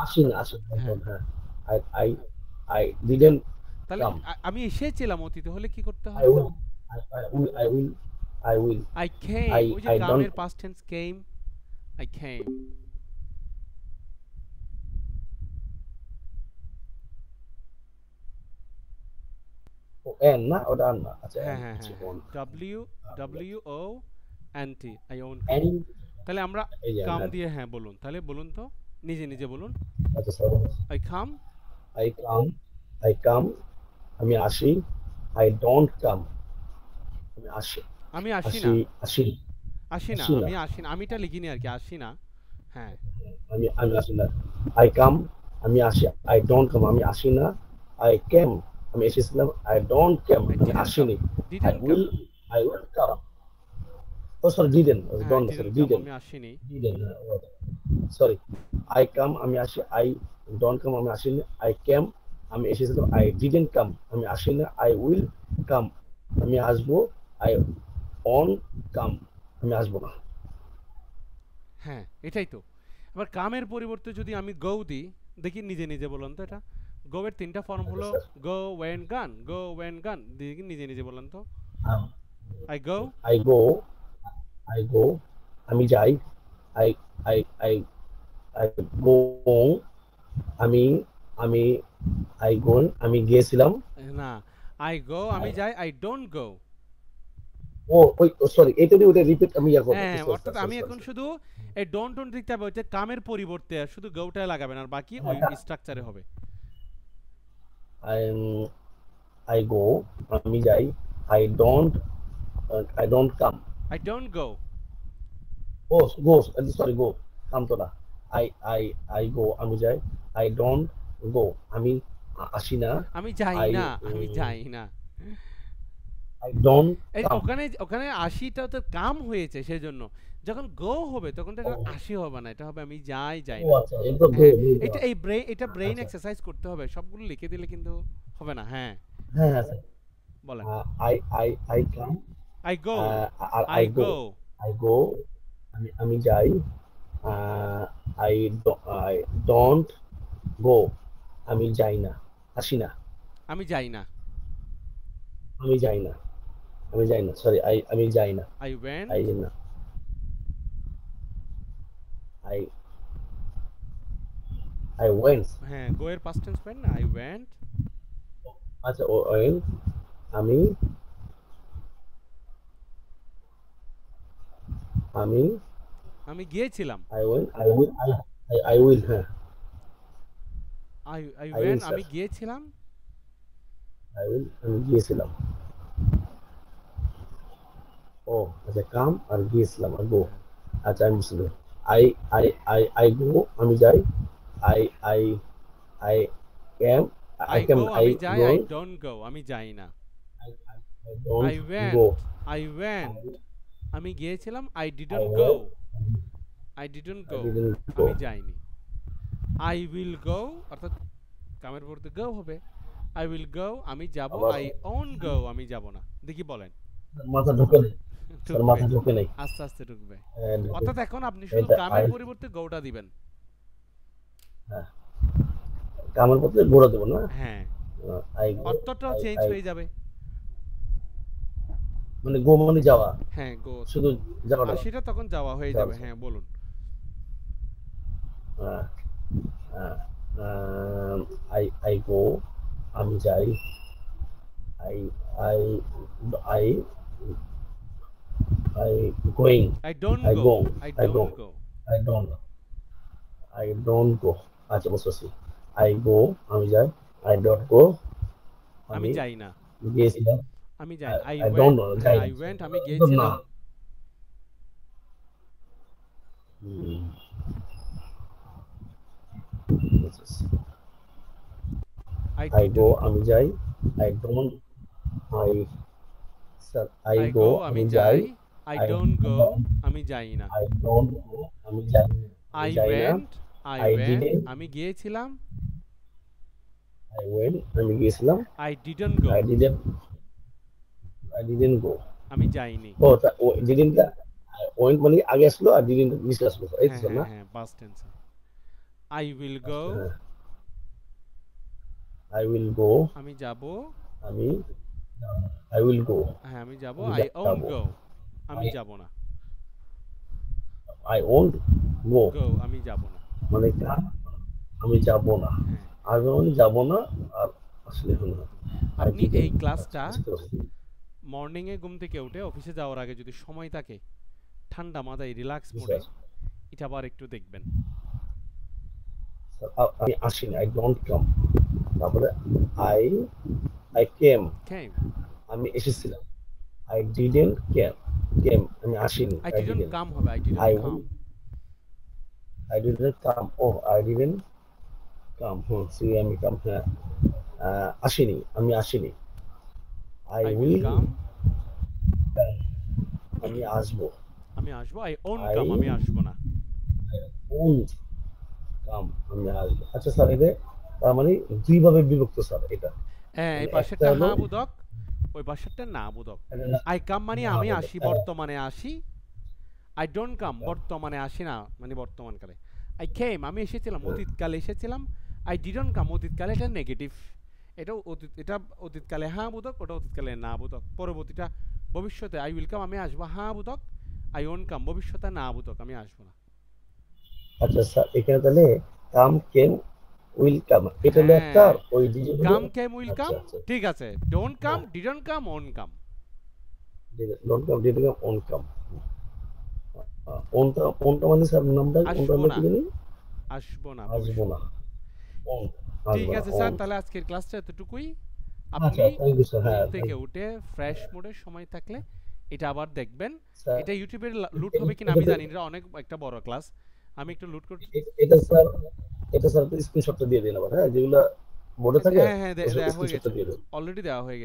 আসি না, আসি না, হ্যাঁ, হ্যাঁ, আই আই আই ডিডন্ট তাহলে কাম, আমি এসেছিলাম অতীতে হলে কি করতে আই হয়? Will, I will, I will, I came, I ওই যে আই ডোন্ট, কামের past tense came, I came. N না, ওটা না, আচ্ছা হ্যাঁ এন, হ্যাঁ আচ্ছা হ্যাঁ হ্যাঁ, won't, W, W O N T, I won't come. N, তাহলে আমরা এই যে কাম এন, দিয়ে, হ্যাঁ বলুন, তাহলে বলুন তো, নিজে নিজে বলুন। আচ্ছা sir, I come, I come, I come, আমি আসি, আই ডোন্ট কাম, আমি আসি, আমি আসি আসি, না, আসি, আসি না, আসি না, আমি আসি না, আমিটা লিখিনি আর কি, আসি না, হ্যাঁ। আমি আসি না, আই কাম, আমি আসি, আই ডোন্ট কাম, আমি আসি না, আই কেম, আমি এসেছিলাম, আই ডোন্ট কেম, আই আমি ডিডন্ট কাম, আসিনি, didn't come, I will come, ও সরি ডিডেন্ট, হ্যাঁ, don't, sorry didn't come didn't, আমি আসিনি, ডিডেন্ট, সরি, আই কাম, আমি আসি, আই ডোন্ট কাম, আমি আসিনি, আই কেম, আমি এসেছিলাম, আই ডিডেন্ট কাম, আমি আসি না, আই উইল কাম, আমি আসবো, আই অন কাম, আমি আসবো না। হ্যাঁ, এটাই তো। এবার কামের পরিবর্তে যদি আমি গো দিই, দেখি নিজে নিজে বলুন তো এটা। গো এর তিনটা ফর্ম হলো গো, ওয়েন, গান, গো, ওয়েন, গান, দেখি নিজে নিজে বলুন তো। I go, I go, I go, আমি যাই, I I I I go, আমি আমি আই গো, আমি গিয়েছিলাম, না, আই গো আমি যাই, আই ডোন্ট গো। ও ওই সরি, এটা দিয়ে ওটা রিপিট আমি ইয়া করব, হ্যাঁ, অর্থাৎ আমি এখন শুধু এই ডোন্ট টোন্ট দিতে হবে, হচ্ছে কামের পরিবর্তে শুধু গোটা লাগাবেন, আর বাকি ওই স্ট্রাকচারে হবে। আই আই গো, আমি যাই, I don't come, I don't go, ও গো, সরি গো, কাম তো না, আই আই আই গো, আমি যাই, আই ডোন্ট গো, আমি আসি না। আমি যাই আই না, আমি যাই না। আই ডোন্ট এই কাম। ওখানে ওখানে আশিটা তো কাম হয়েছে সেজন্য। যখন গো হবে তখন তো এটা আশি হবে না, এটা হবে আমি যাই, যাই ও না। আচ্ছা, এটা তো গো হ্যাঁ, গো এটা এই এটা ব্রেইন আচ্ছা, এক্সারসাইজ করতে হবে, সবগুলো লিখে দিলে কিন্তু হবে না। হ্যাঁ, হ্যাঁ হ্যাঁ স্যার। বলেন। আই কাম, আই গো, আর I I go, go, I go, আমি যাই। আই আই ডোন্ট গো, আমি যাই না, আসি না, আমি যাই না। আমি যাই না, আমি যাই না, সরি, আমি যাই না, আই ওয়েন্ট, আই না, আই আই ওয়েন্ট। হ্যাঁ, গো এর পাস্ট টেন্স পারেন না, আই ওয়েন্ট। আচ্ছা, ও ওয়েন্ট, আমি আমি আমি গিয়েছিলাম। I went, I will, I will, হ্যাঁ, I I will went, sir, আমি গিয়েছিলাম। আই উইল, আমি গিয়েছিলাম। ও আচ্ছা, কাম আর গিয়েছিলাম আর গো। হ্যাঁ, আচ্ছা, আমি বুঝতে পেরেছি। আই আই গো, আমি যাই। I I I came, I go, I আমি যাই। আই ডোন্ট, ডোন্ট গো, আমি যাই না। I don't I go, went, I went, আমি গিয়েছিলাম। I I didn't go, went, I didn't I go, didn't go. আমি যাইনি। আই উইল গো, অর্থাৎ কামের পড়তে গো হবে। আই উইল গো, আমি যাব। আবার আই ওন গো, আমি যাব না। দেখি বলেন। মাথা ঢোকে নেই স্যার, ঢুকবে, মাথা ঢোকে নেই। আস্তে আস্তে ঢুকবে। হ্যাঁ, ঢোকে। অর্থাৎ এখন আপনি শুধু এটা কামের পরিবর্তে গোটা দিবেন। হ্যাঁ, কামের পথে ঘোরা দেবো না। হ্যাঁ, আই অর্থটাও চেঞ্জ আই হয়ে যাবে। মানে গো মানে যাওয়া, হ্যাঁ, গো, শুধু যাওয়াটা। আর সেটা তখন যাওয়া হয়ে যাওয়া যাবে। স্যার। হ্যাঁ, বলুন। আই গো, আমি যাই। I I I I going, I don't I go, go, I I go, don't go, I don't গো। আচ্ছা, বুঝতে পারছি। আই গো, আমি যাই। আই ডোন্ট গো, আমি আমি যাই না। গিয়েছিলাম। আমি যাই না। I I don't went, no, হ্যাঁ, যাই আই ওয়েন্ট, আমি না। গিয়েছিলাম। Hmm, I I go, didn't go, আমি যাই। I don't, I sir, I I go, go, আমি আমি যাই। যাই। আই আই ডোন্ট গো, আমি যাই না। আই ডোন্ট গো, আমি যাই, আমি আই যাই না। Went, I I went, didn't, আমি গিয়েছিলাম। আই ওয়েন্ট, আমি গিয়েছিলাম। I didn't go, I didn't, I didn't go. আমি যাইনি। ও ও ডিডন্ট, ওয়েন্ট মানে আগে আসলো আর ডিডন্ট নিচে আসলো, এই তো হ্যাঁ, স্যার হ্যাঁ, না? হ্যাঁ, পাস্ট টেন্সে। আই উইল গো, আচ্ছা, হ্যাঁ। আই উইল গো, আমি যাব। আমি আই উইল গো, হ্যাঁ, আমি যাব। আমি আই ওন্ট যাবো। গো, আমি আই যাব না। আই ওন্ট গো, গো, আমি যাব না। মানে আমি যাব না। হ্যাঁ, আর মানে যাব না, আর আসলে হলো না। আই আপনি এই ডিডন্ট, আচ্ছা, ক্লাসটা বুঝতে পারছি। মর্নিং এ ঘুম থেকে উঠে অফিসে যাওয়ার আগে যদি সময় থাকে, ঠান্ডা মাথায় রিল্যাক্স জি মোডে স্যার। এটা আবার একটু দেখবেন। স্যার, আমি আসিনি, আই ডোন্ট কাম। তারপরে আই আই কেম, কেম, আমি এসেছিলাম। আই ডিডন্ট কেম, আমি আসিনি, I I didn't didn't. Come হবে, I didn't I come. I didn't come, ও আই ডিডন্ট কাম, সি আমি কাম, হ্যাঁ। আসিনি, আমি আসিনি। I I will will, come, আমি আসবো। আমি আসবো। আই ওন্ট আই কাম, আমি আসবো না। ওন্ট কাম, আমি আসবো। আচ্ছা স্যার, এটা তার মানে দুইভাবে বিভক্ত স্যার এটা। হ্যাঁ, এই মানে একটা পাশেরটা হলো, হ্যাঁ বোধক, ওই পাশেরটা না বোধক। এটা না, আই কাম মানে না আমি বলে, আসি, হ্যাঁ, বর্তমানে আসি। আই ডোন্ট কাম বর্তমানে আসি না, মানে বর্তমানকালে। আই কেম আমি এসেছিলাম, হ্যাঁ। অতীতকালে এসেছিলাম। আই ডিডন্ট কাম অতীতকালে, এটা নেগেটিভ। এটা অতীতকালে হ্যাঁ বোধক, ওটা অতীতকালে না বোধক। পরবর্তীটা ভবিষ্যতে আই উইল কাম, আমি আসবো হ্যাঁ বোধক। আই ওন্ট কাম ভবিষ্যতে না বোধক, আমি আসবো না। আচ্ছা স্যার, এখানে তাহলে কাম, কেম, উইল কাম, এটা হলো একটা, হ্যাঁ, আর ওই দিকে হলো। কাম কেম উইল আচ্ছা কাম, আচ্ছা, ঠিক আছে। ডোন্ট কাম, হ্যাঁ, didn't come, won't come. Don't come, didn't come, on come. অনটা, অনটা মানে স্যার নামটা, অনটা আসবো হলো না, কি জানি? আসবো না আসবো ভবিষ্যতে। না, অন, ঠিক আসবো না, আছে অন। স্যার, তাহলে আজকের ক্লাসটা এতটুকুই। আচ্ছা, আপনি থ্যাংক ইউ স্যার, ঘুম হ্যাঁ, থেকে উঠে ফ্রেশ মোডে সময় থাকলে এটা আবার দেখবেন। স্যার। এটা ইউটিউবে লুট হবে কিনা আমি জানি না, এটা অনেক একটা বড় ক্লাস। আমি একটু লুট করতে। এটা স্যার, এটা স্যার স্ক্রিনশটটা দিয়ে দিন আবার, হ্যাঁ যেগুলা বোর্ডে থাকে হ্যাঁ হ্যাঁ দেয়া হয়ে স্ক্রিনশটটা গেছে, দিয়ে দিন। অলরেডি দেওয়া হয়ে গেছে।